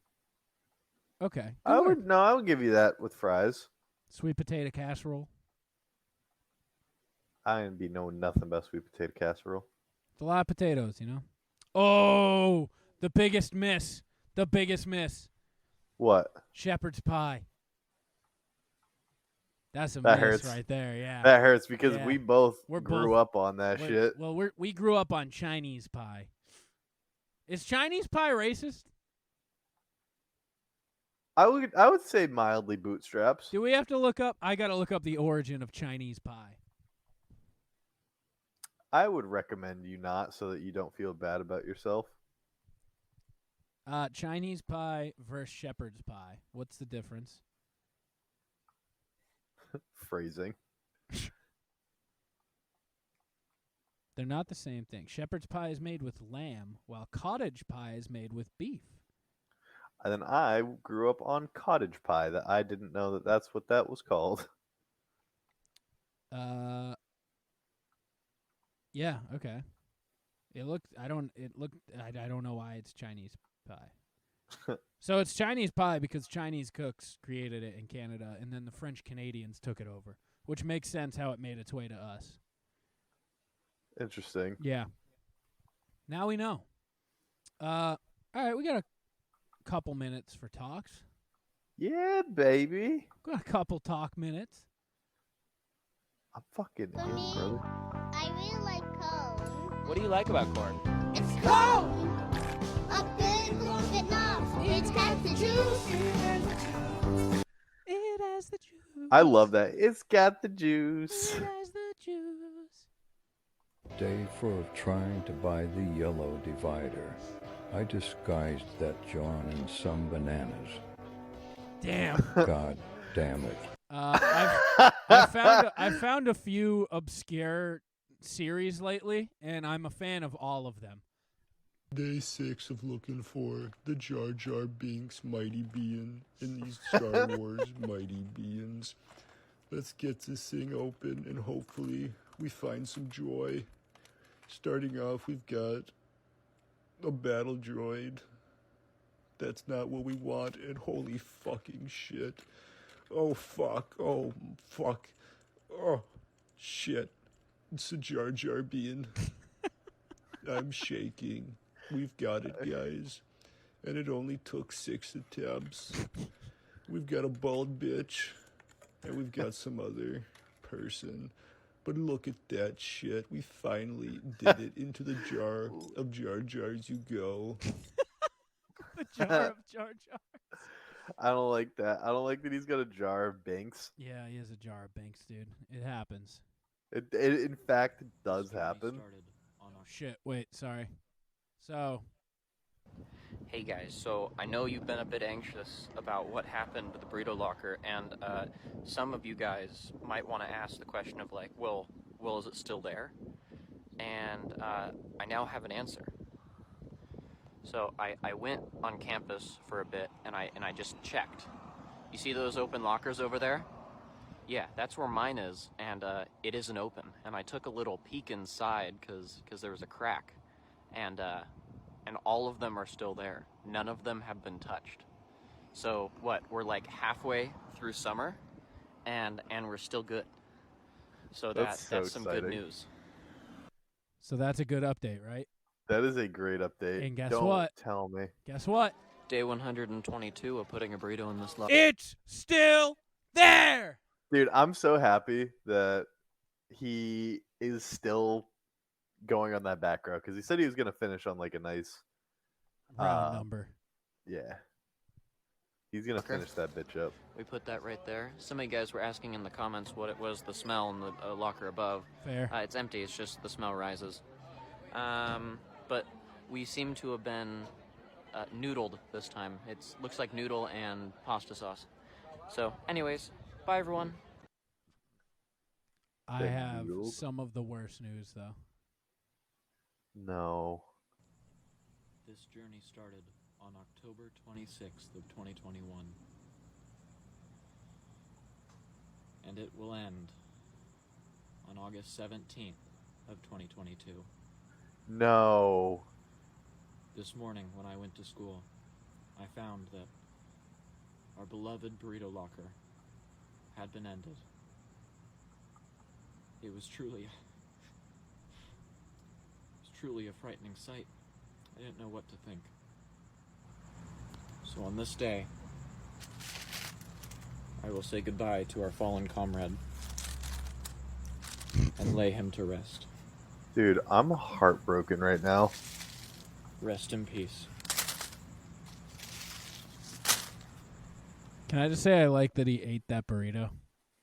okay. I Good work. would give you that with fries. Sweet potato casserole. I ain't be knowing nothing about sweet potato casserole. It's a lot of potatoes, you know. Oh, the biggest miss. The biggest miss. What? Shepherd's pie. That's a That miss hurts. right there. Yeah. That hurts because Yeah. we both We're grew both- up on that We're- shit. Well, we grew up on Chinese pie. Is Chinese pie racist? I would say mildly bootstraps. Do we have to look up? I got to look up the origin of Chinese pie. I would recommend you not, so that you don't feel bad about yourself. Chinese pie versus shepherd's pie. What's the difference? Phrasing. They're not the same thing. Shepherd's pie is made with lamb, while cottage pie is made with beef. And then I grew up on cottage pie. That I didn't know that that's what that was called. Yeah, okay. It looked I don't know why it's Chinese pie. So it's Chinese pie because Chinese cooks created it in Canada and then the French Canadians took it over, which makes sense how it made its way to us. Interesting. Yeah. Now we know. All right, we got a couple minutes for talks. Yeah, baby. Got a couple talk minutes. I'm fucking For in, me, brother. I really like corn. What do you like about corn? It's corn! A good corn get knobs. It's got the juice. It has the juice. I love that. It's got the juice. It has the juice. Day for trying to buy the yellow divider. I disguised that John in some bananas. Damn. God damn it. I found a few obscure series lately, and I'm a fan of all of them. Day 6 of looking for the Jar Jar Binks Mighty Bean in these Star Wars Mighty Beans. Let's get this thing open and hopefully we find some joy. Starting off, we've got a battle droid. That's not what we want, and holy fucking shit. Oh fuck, oh fuck, oh shit. It's a Jar Jar Bean. I'm shaking. We've got it, guys. And it only took 6 attempts. We've got a bald bitch, and we've got some other person. But look at that shit. We finally did it. Into the jar of Jar Jars you go. The jar of Jar Jar. I don't like that. I don't like that he's got a jar of Binks. Yeah, he has a jar of Banks, dude. It happens. It in fact does happen. Oh shit! Wait, sorry. So, Hey guys, so I know you've been a bit anxious about what happened to the burrito locker, and some of you guys might want to ask the question of like, well, is it still there? And I now have an answer. So I went on campus for a bit, and I just checked. You see those open lockers over there? Yeah, that's where mine is, and it isn't open. And I took a little peek inside because there was a crack, and all of them are still there. None of them have been touched. So what? We're like halfway through summer, and we're still good. So That's that's so some good exciting. news. so that's a good update, right? That is a great update. And guess Don't what? tell me. Guess what? Day 122 of putting a burrito in this locker. It's still there. Dude, I'm so happy that he is still going on that back row because he said he was going to finish on like a nice, Round number. yeah. He's going to Okay. finish that bitch up. We put that right there. Some of you guys were asking in the comments what it was, the smell in the locker above. Fair. It's empty, it's just the smell rises. But we seem to have been noodled this time. It looks like noodle and pasta sauce. So, anyways, bye everyone. I Big have noodles. some of the worst news though. No. This journey started on October 26th of 2021. And it will end on August 17th of 2022. No. This morning when I went to school, I found that our beloved burrito locker had been ended. It was truly a frightening sight. I didn't know what to think. So on this day, I will say goodbye to our fallen comrade and lay him to rest. Dude, I'm heartbroken right now. Rest in peace. Can I just say I like that he ate that burrito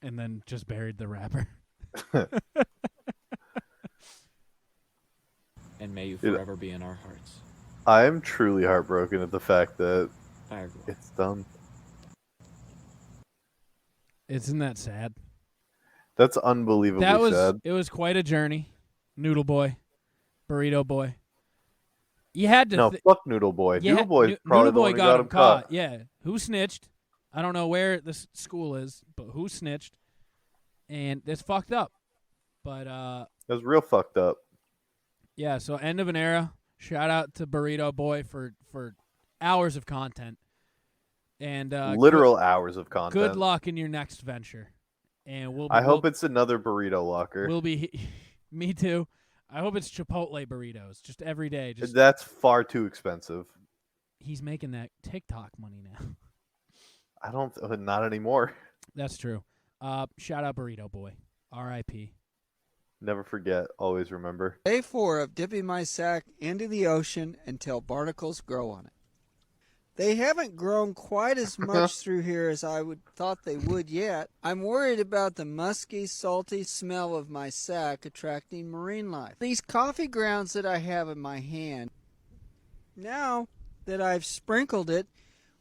and then just buried the wrapper? And may you forever be in our hearts. I am truly heartbroken at the fact that Bye, everyone. it's done. Isn't that sad? That's unbelievably sad. It was quite a journey. Noodle boy, burrito boy. You had to. No, fuck Noodle Boy. Yeah, Noodle Boy's probably Noodle the Boy one who got him caught. caught. Yeah, who snitched? I don't know where this school is, but who snitched? And it's fucked up. But It was real fucked up. yeah. So end of an era. Shout out to Burrito Boy for hours of content. And Literal hours of content. Good luck in your next venture. And I hope it's another burrito locker. We'll be. Me too. I hope it's Chipotle burritos just every day. Just That's far too expensive. he's making that TikTok money now. I don't. Not anymore. That's true. Shout out Burrito Boy. R.I.P. Never forget. Always remember. Day 4 of dipping my sack into the ocean until barnacles grow on it. They haven't grown quite as much through here as I thought they would yet. I'm worried about the musky, salty smell of my sack attracting marine life. These coffee grounds that I have in my hand, now that I've sprinkled it,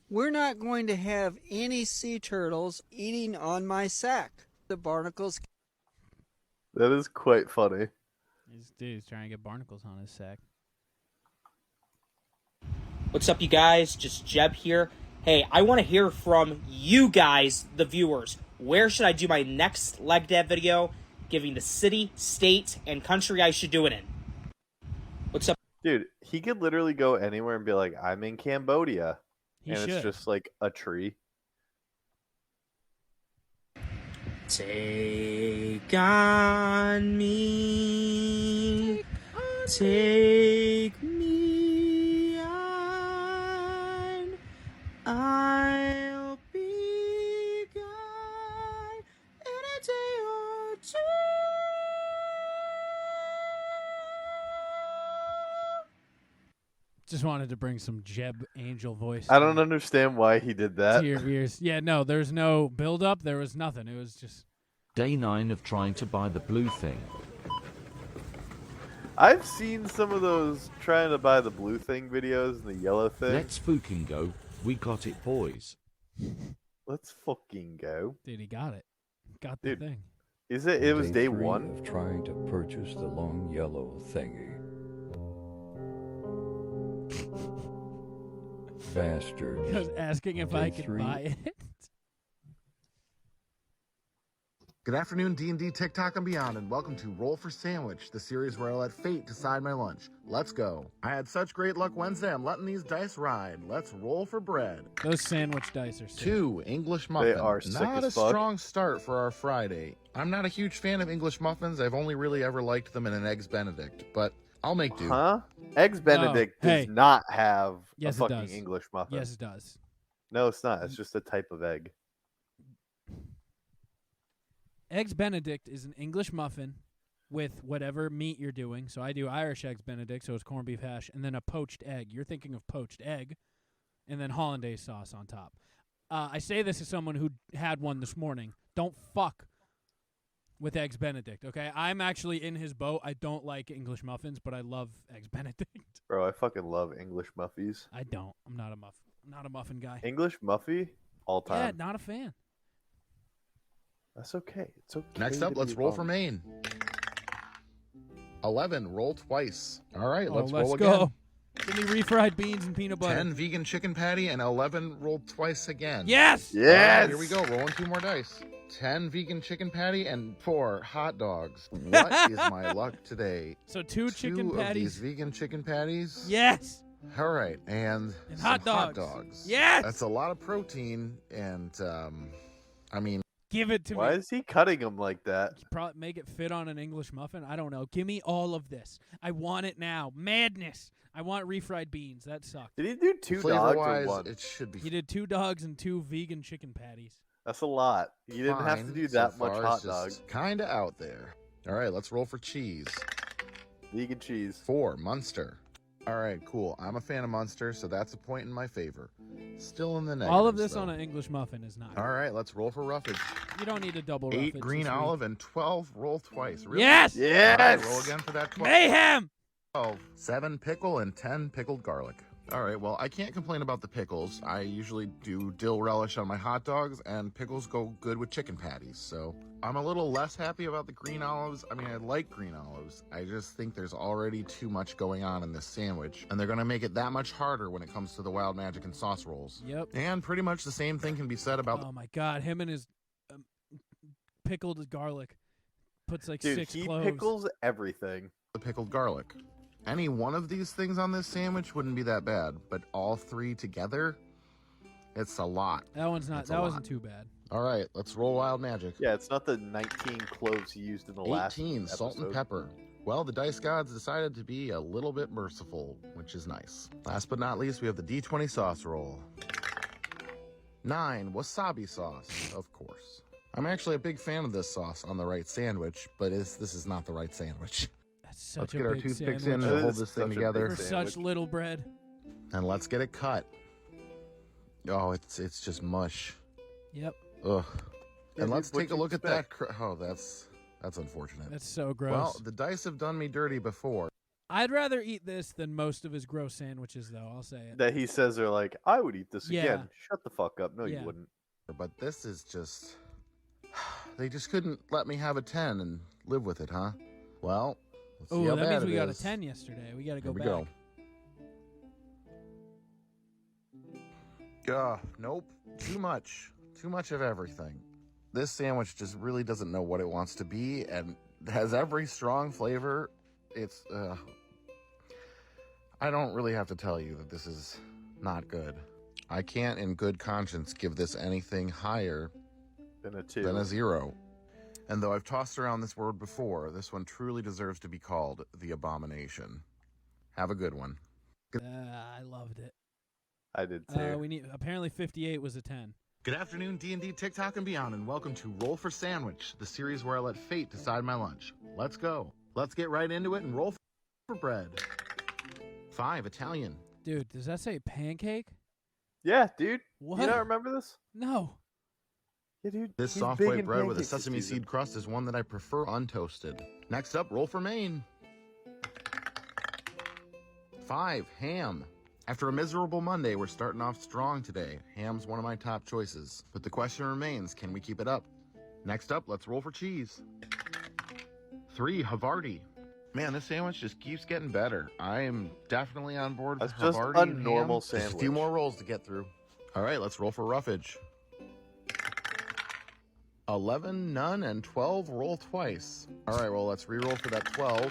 we're not going to have any sea turtles eating on my sack. The barnacles. That is quite funny. He's trying to get barnacles on his sack. What's up, you guys? Just Jeb here. Hey, I want to hear from you guys, the viewers. Where should I do my next leg day video? Giving the city, state, and country I should do it in. What's up? Dude, he could literally go anywhere and be like, I'm in Cambodia. He and should. It's just like a tree. Take on me. Take me on. I'll be gone in a day or two. Just wanted to bring some Jeb Angel voice. I don't understand why he did that. to your ears. Yeah, no, there's no build up. There was nothing. It was just Day 9 of trying to buy the blue thing. I've seen some of those trying to buy the blue thing videos and the yellow thing. Let's fucking go. We got it, boys. Let's fucking go. dude, he got it. Got the Dude. thing. Is it? It was day 3 one. of trying to purchase the long yellow thingy. Bastards. I was asking if I Day could 3. buy it. Good afternoon, D&D, TikTok, and beyond, and welcome to Roll for Sandwich, the series where I let fate decide my lunch. Let's go. I had such great luck Wednesday, I'm letting these dice ride. Let's roll for bread. Those sandwich dice are sick. 2 English muffins. They are sick Not as a fuck. strong start for our Friday. I'm not a huge fan of English muffins. I've only really ever liked them in an Eggs Benedict, but I'll make do. Huh? Eggs Benedict hey. does not have Yes, a it fucking does. English muffin. Yes, it does. No, it's not. It's just a type of egg. Eggs Benedict is an English muffin with whatever meat you're doing. So I do Irish Eggs Benedict, so it's corned beef hash, and then a poached egg. You're thinking of poached egg, and then hollandaise sauce on top. I say this as someone who had one this morning. Don't fuck with Eggs Benedict, okay? I'm actually in his boat. I don't like English muffins, but I love Eggs Benedict. Bro, I fucking love English muffies. I don't. I'm not a muffin guy. English muffy? All time. Yeah, not a fan. That's okay. It's okay. Next up, to let's be roll wrong. for Maine. 11, roll twice. All right, Oh, let's let's roll go. again. Give me refried beans and peanut butter. 10 vegan chicken patty and 11 rolled twice again. Yes! All right, Yes! here we go. Rolling 2 more dice. 10 vegan chicken patty and 4 hot dogs. What is my luck today? So 2 chicken of patties. these vegan chicken patties. Yes! All right, and And some hot dogs. Yes! That's a lot of protein, and I mean, Give it to Why me. is he cutting them like that? Probably make it fit on an English muffin. I don't know. Give me all of this. I want it now. Madness. I want refried beans. That sucked. Did he do 2 dogs or Flavor-wise, 1? it should be. He did 2 dogs and 2 vegan chicken patties. That's a lot. You didn't have to fine. do So that much far, hot it's dog. just kinda out there. All right, let's roll for cheese. Vegan cheese. 4, Munster. All right, cool. I'm a fan of Munster, so that's a point in my favor. Still in the negatives, All of this though. on an English muffin is not. All right, let's roll for roughage. You don't need a double 8 roughage green this week. olive and 12 roll twice. Really? Yes! Yes! All right, roll again for that 12. Mayhem! 7 pickle and 10 pickled garlic. All right, well, I can't complain about the pickles. I usually do dill relish on my hot dogs, and pickles go good with chicken patties. So I'm a little less happy about the green olives. I mean, I like green olives. I just think there's already too much going on in this sandwich, and they're going to make it that much harder when it comes to the wild magic and sauce rolls. Yep. And pretty much the same thing can be said about Oh my God, him and his pickled garlic puts like Dude, 6 he cloves. pickles everything. the pickled garlic. Any one of these things on this sandwich wouldn't be that bad, but all 3 together, it's a lot. That one's not. It's a That lot. wasn't too bad. All right, let's roll wild magic. Yeah, it's not the 19 cloves he used in the last 18, salt and episode. pepper. Well, the dice gods decided to be a little bit merciful, which is nice. Last but not least, we have the D20 sauce roll. 9, wasabi sauce, of course. I'm actually a big fan of this sauce on the right sandwich, but this is not the right sandwich. That's such Let's a get our big toothpicks sandwich. in and hold is this thing such a big together. For sandwich. such little bread. And let's get it cut. Oh, it's just mush. Yep. Ugh. Yeah, And dude, let's what'd take a you look at that. expect? Oh, that's unfortunate. That's so gross. Well, the dice have done me dirty before. I'd rather eat this than most of his gross sandwiches, though. I'll say it. That he says are like, I would eat this Yeah. again. Shut the fuck up. No, Yeah. you wouldn't. But this is just... They just couldn't let me have a 10 and live with it, huh? Well, let's see Oh, how that bad means it we got a is. 10 yesterday. We got to go Here we back. go. Nope. Too much. Too much of everything. This sandwich just really doesn't know what it wants to be and has every strong flavor. It's, I don't really have to tell you that this is not good. I can't in good conscience give this anything higher Than a 2. than a 0. And though I've tossed around this word before, this one truly deserves to be called the abomination. Have a good one. I loved it. I did too. We need. Apparently, 58 was a 10. Good afternoon, D&D, TikTok, and beyond, and welcome to Roll for Sandwich, the series where I let fate decide my lunch. Let's go. Let's get right into it and roll for bread. 5, Italian. Dude, does that say pancake? Yeah, dude. What? You don't remember this? No. Yeah, dude. This he's soft big white in bread with a pancakes this sesame season. seed crust is one that I prefer untoasted. Next up, roll for Maine. 5, ham. After a miserable Monday, we're starting off strong today. Ham's one of my top choices. But the question remains, can we keep it up? Next up, let's roll for cheese. 3, Havarti. Man, this sandwich just keeps getting better. I am definitely on board with That's just Havarti a and ham. normal Just a few sandwich. more rolls to get through. All right, let's roll for roughage. 11, none, and 12 roll twice. All right, well, let's re-roll for that 12.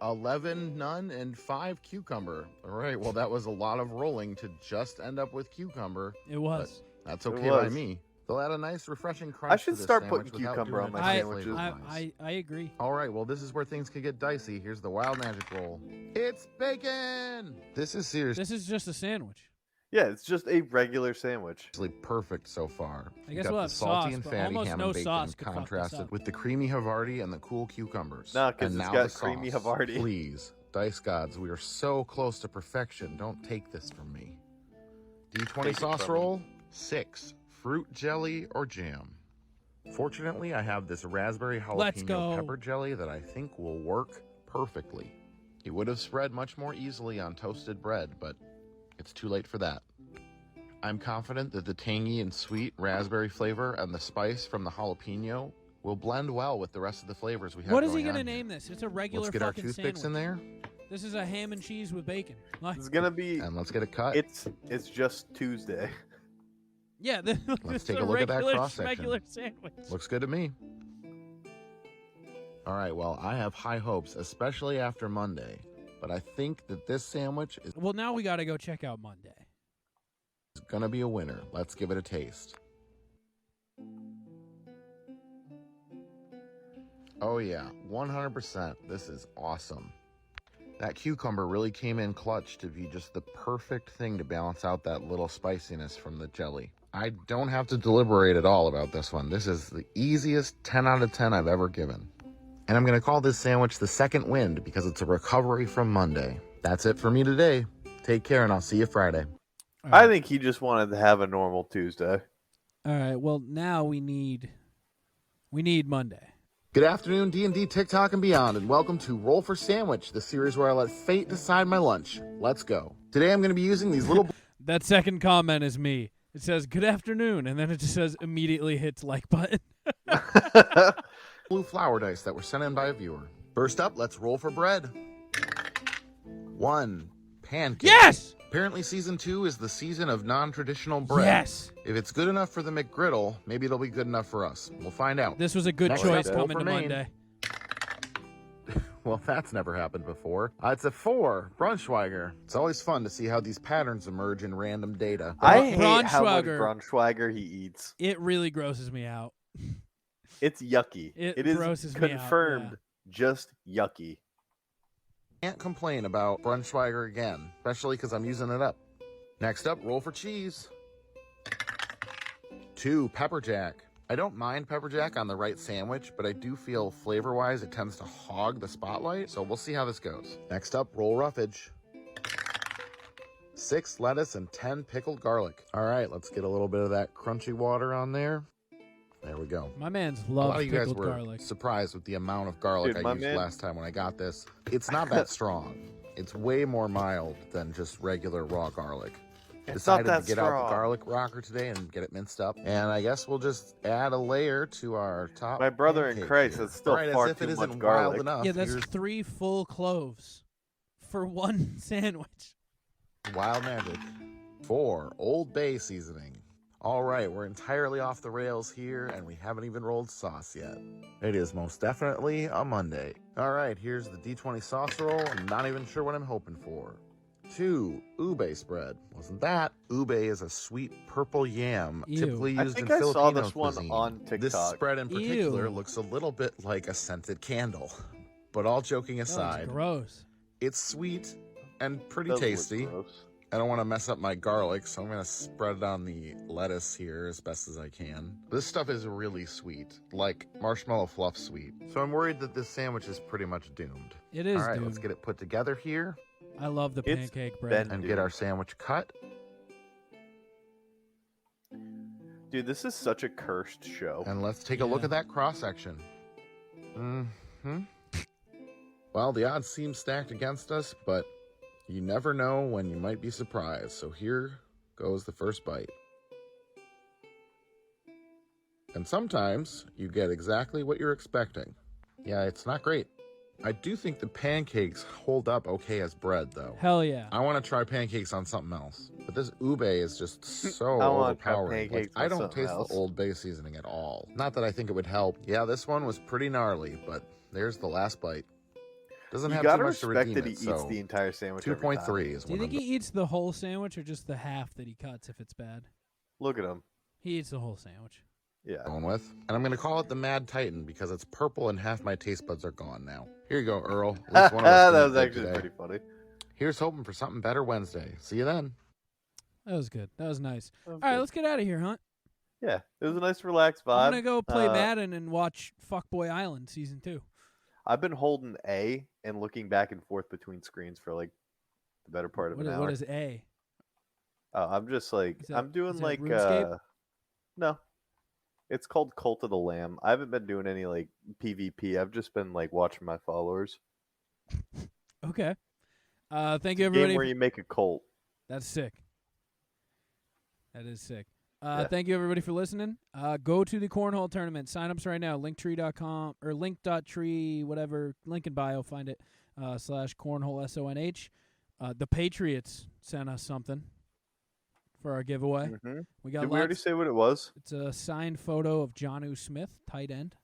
11, none, and 5 cucumber. All right, well, that was a lot of rolling to just end up with cucumber. It was. But that's It okay by was. me. They'll add a nice, refreshing crunch I should to this start sandwich putting without cucumber doing on it my much sandwiches. flavor-wise. I agree. All right, well, this is where things can get dicey. Here's the wild magic roll. It's bacon! This is seriously This is just a sandwich. Yeah, it's just a regular sandwich. perfect so far. I You guess got we'll the have salty sauce, and but fatty almost ham no and bacon sauce could fuck this contrasted up. with the creamy Havarti and the cool cucumbers. No, 'cause And it's now got the creamy sauce. Havarti. Please, dice gods, we are so close to perfection. Don't take this from me. D20 Take it sauce from roll. 6, fruit jelly or jam. Fortunately, I have this raspberry Let's jalapeno go. pepper jelly that I think will work perfectly. It would have spread much more easily on toasted bread, but it's too late for that. I'm confident that the tangy and sweet raspberry flavor and the spice from the jalapeno will blend well with the rest of the flavors we have. What is he going gonna on here. name this? It's a regular Let's get our fucking toothpicks in sandwich. there, This is a ham and cheese with bacon. Like, It's gonna be. and let's get it cut. It's just Tuesday. yeah, this Let's is take a look at that regular, cross-section. regular sandwich. Looks good to me. All right, well, I have high hopes, especially after Monday, but I think that this sandwich is Well, now we got to go check out Monday. gonna be a winner. Let's give it a taste. Oh yeah, 100%. This is awesome. That cucumber really came in clutch to be just the perfect thing to balance out that little spiciness from the jelly. I don't have to deliberate at all about this one. This is the easiest 10 out of 10 I've ever given. And I'm going to call this sandwich the second wind because it's a recovery from Monday. That's it for me today. Take care, and I'll see you Friday. I think he just wanted to have a normal Tuesday. All right. Well, now we need Monday. Good afternoon, D&D, TikTok, and beyond, and welcome to Roll for Sandwich, the series where I let fate decide my lunch. Let's go. Today I'm going to be using these little... That second comment is me. It says, good afternoon, and then it just says immediately hits like button. blue flour dice that were sent in by a viewer. First up, let's roll for bread. 1. Pancake. Yes! Apparently season 2 is the season of non-traditional bread. Yes! If it's good enough for the McGriddle, maybe it'll be good enough for us. We'll find out. This was a good Next choice up, roll coming for to Maine. Monday. Well, that's never happened before. It's a 4. Braunschweiger. It's always fun to see how these patterns emerge in random data. I hate how much Braunschweiger. Braunschweiger he eats. It really grosses me out. It's yucky. It is grosses me out, confirmed just yucky. Can't complain about Braunschweiger again, especially because I'm using it up. Next up, roll for cheese. 2. Pepper jack. I don't mind pepper jack on the right sandwich, but I do feel flavor-wise it tends to hog the spotlight, so we'll see how this goes. Next up, roll roughage. 6 lettuce and 10 pickled garlic. All right, let's get a little bit of that crunchy water on there. There we go. My man's A loves lot of you guys pickled were garlic. surprised with the amount of garlic Dude, I my used man- last time when I got this. It's not that strong. It's way more mild than just regular raw garlic. It's not Decided that to get out strong. the garlic rocker today and get it minced up. And I guess we'll just add a layer to our top. My brother in pancake Christ, here. that's still All right, far as if too it much isn't garlic. wild enough. Yeah, that's here's 3 full cloves for one sandwich. wild magic. 4. Old Bay seasoning. All right, we're entirely off the rails here, and we haven't even rolled sauce yet. It is most definitely a Monday. All right, here's the D20 sauce roll. I'm not even sure what I'm hoping for. 2. Ube spread. Wasn't that? Ube is a sweet purple yam, Ew. typically I used think in I Filipino saw this one cuisine. on TikTok. This spread in particular Ew. looks a little bit like a scented candle. But all joking That aside, looks gross. it's sweet and pretty Does look tasty. gross. I don't want to mess up my garlic, so I'm going to spread it on the lettuce here as best as I can. This stuff is really sweet, like marshmallow fluff sweet. So I'm worried that this sandwich is pretty much doomed. It is, All right, dude. let's get it put together here I love the It's pancake bread. been- and Dude. get our sandwich cut. Dude, this is such a cursed show. And let's take a look Yeah. at that cross section. Well, the odds seem stacked against us, but you never know when you might be surprised. So here goes the first bite. And sometimes you get exactly what you're expecting. Yeah, it's not great. I do think the pancakes hold up okay as bread, though. Hell yeah. I want to try pancakes on something else. But this ube is just so I wanna try overpowering. Like, pancakes I on don't something taste else. the Old Bay seasoning at all. Not that I think it would help. Yeah, this one was pretty gnarly, but there's the last bite. Doesn't You have gotta too much to respect redeem that he it, eats so the entire sandwich. every 2.3 time. is Do you what I'm think he eats the whole sandwich or just the half that he cuts if it's bad? Look at him. He eats the whole sandwich. Yeah. going with. And I'm going to call it the Mad Titan because it's purple and half my taste buds are gone now. Here you go, Earl. At least one of us That can was eat actually today. pretty funny. Here's hoping for something better Wednesday. See you then. That was good. That was nice. That was All right, good. let's get out of here, Hunt. Yeah, it was a nice, relaxed vibe. I'm going to go play Uh, Madden and watch Fuckboy Island Season 2. I've been holding A and looking back and forth between screens for like the better part of What an is, hour. what is A? Oh, I'm just like Is that- I'm doing is that like RuneScape? no. It's called Cult of the Lamb. I haven't been doing any like PvP. I've just been like watching my followers. Okay. Thank It's you, a everybody. game where you make a cult. That's sick. That is sick. Yeah. Thank you, everybody, for listening. Go to the Cornhole Tournament. Sign-ups right now. Linktr.com or link.tree, whatever. Link in bio. Find it. / cornholesonh. The Patriots sent us something for our giveaway. Mhm. We got Did we already lots. say what it was? It's a signed photo of Jonnu Smith, tight end.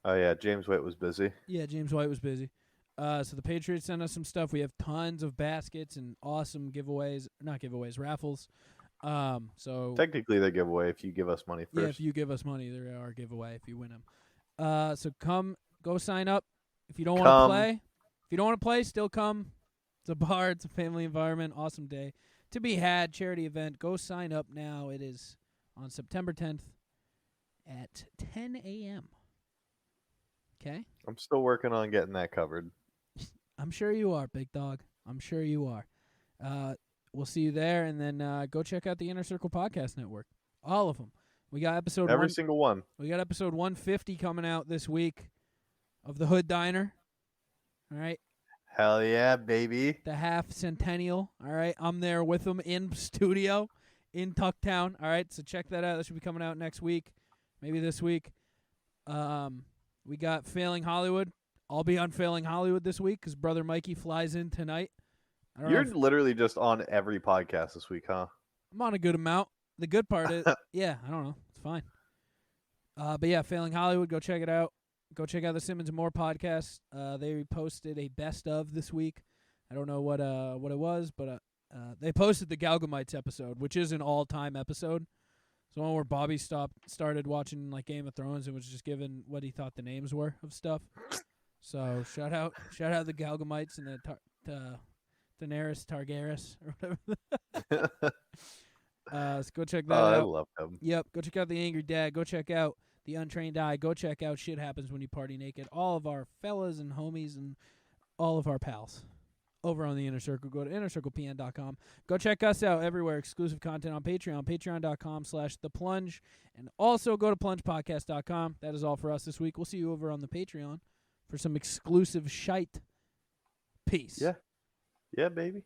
Oh yeah, James White was busy. Yeah, James White was busy. So the Patriots sent us some stuff. We have tons of baskets and awesome giveaways. Not giveaways, raffles. So Technically, they give away if you give us money first. yeah, if you give us money, there are giveaway if you win them. So come Go sign up. If you don't want to play, still come. It's a bar. It's a family environment. Awesome day to be had. Charity event. Go sign up now. It is on September 10th at 10 a.m. Okay? I'm still working on getting that covered. I'm sure you are, big dog. I'm sure you are. We'll see you there, and then go check out the Inner Circle Podcast Network. All of them. We got Every single one. We got episode 150 coming out this week of the Hood Diner. All right. Hell yeah, baby. The half centennial. All right. I'm there with them in studio in Tucktown. All right. So check that out. That should be coming out next week. Maybe this week. We got Failing Hollywood. I'll be on Failing Hollywood this week because Brother Mikey flies in tonight. You're literally just on every podcast this week, huh? I'm on a good amount. The good part is, yeah, I don't know. It's fine. But yeah, Failing Hollywood, go check it out. Go check out the Simmons and More podcast. They posted a best of this week. I don't know what it was, but they posted the Galgamites episode, which is an all-time episode. It's the one where Bobby started watching like Game of Thrones and was just given what he thought the names were of stuff. So shout out the Galgamites and the Daenerys Targaryen or whatever. So go check that out. I love them. Yep, go check out The Angry Dad. Go check out The Untrained Eye. Go check out Shit Happens When You Party Naked. All of our fellas and homies and all of our pals over on the Inner Circle. Go to innercirclepn.com. Go check us out everywhere. Exclusive content on Patreon. Patreon.com/theplunge. And also go to plungepodcast.com. That is all for us this week. We'll see you over on the Patreon for some exclusive shite. Peace. Yeah. Yeah, baby.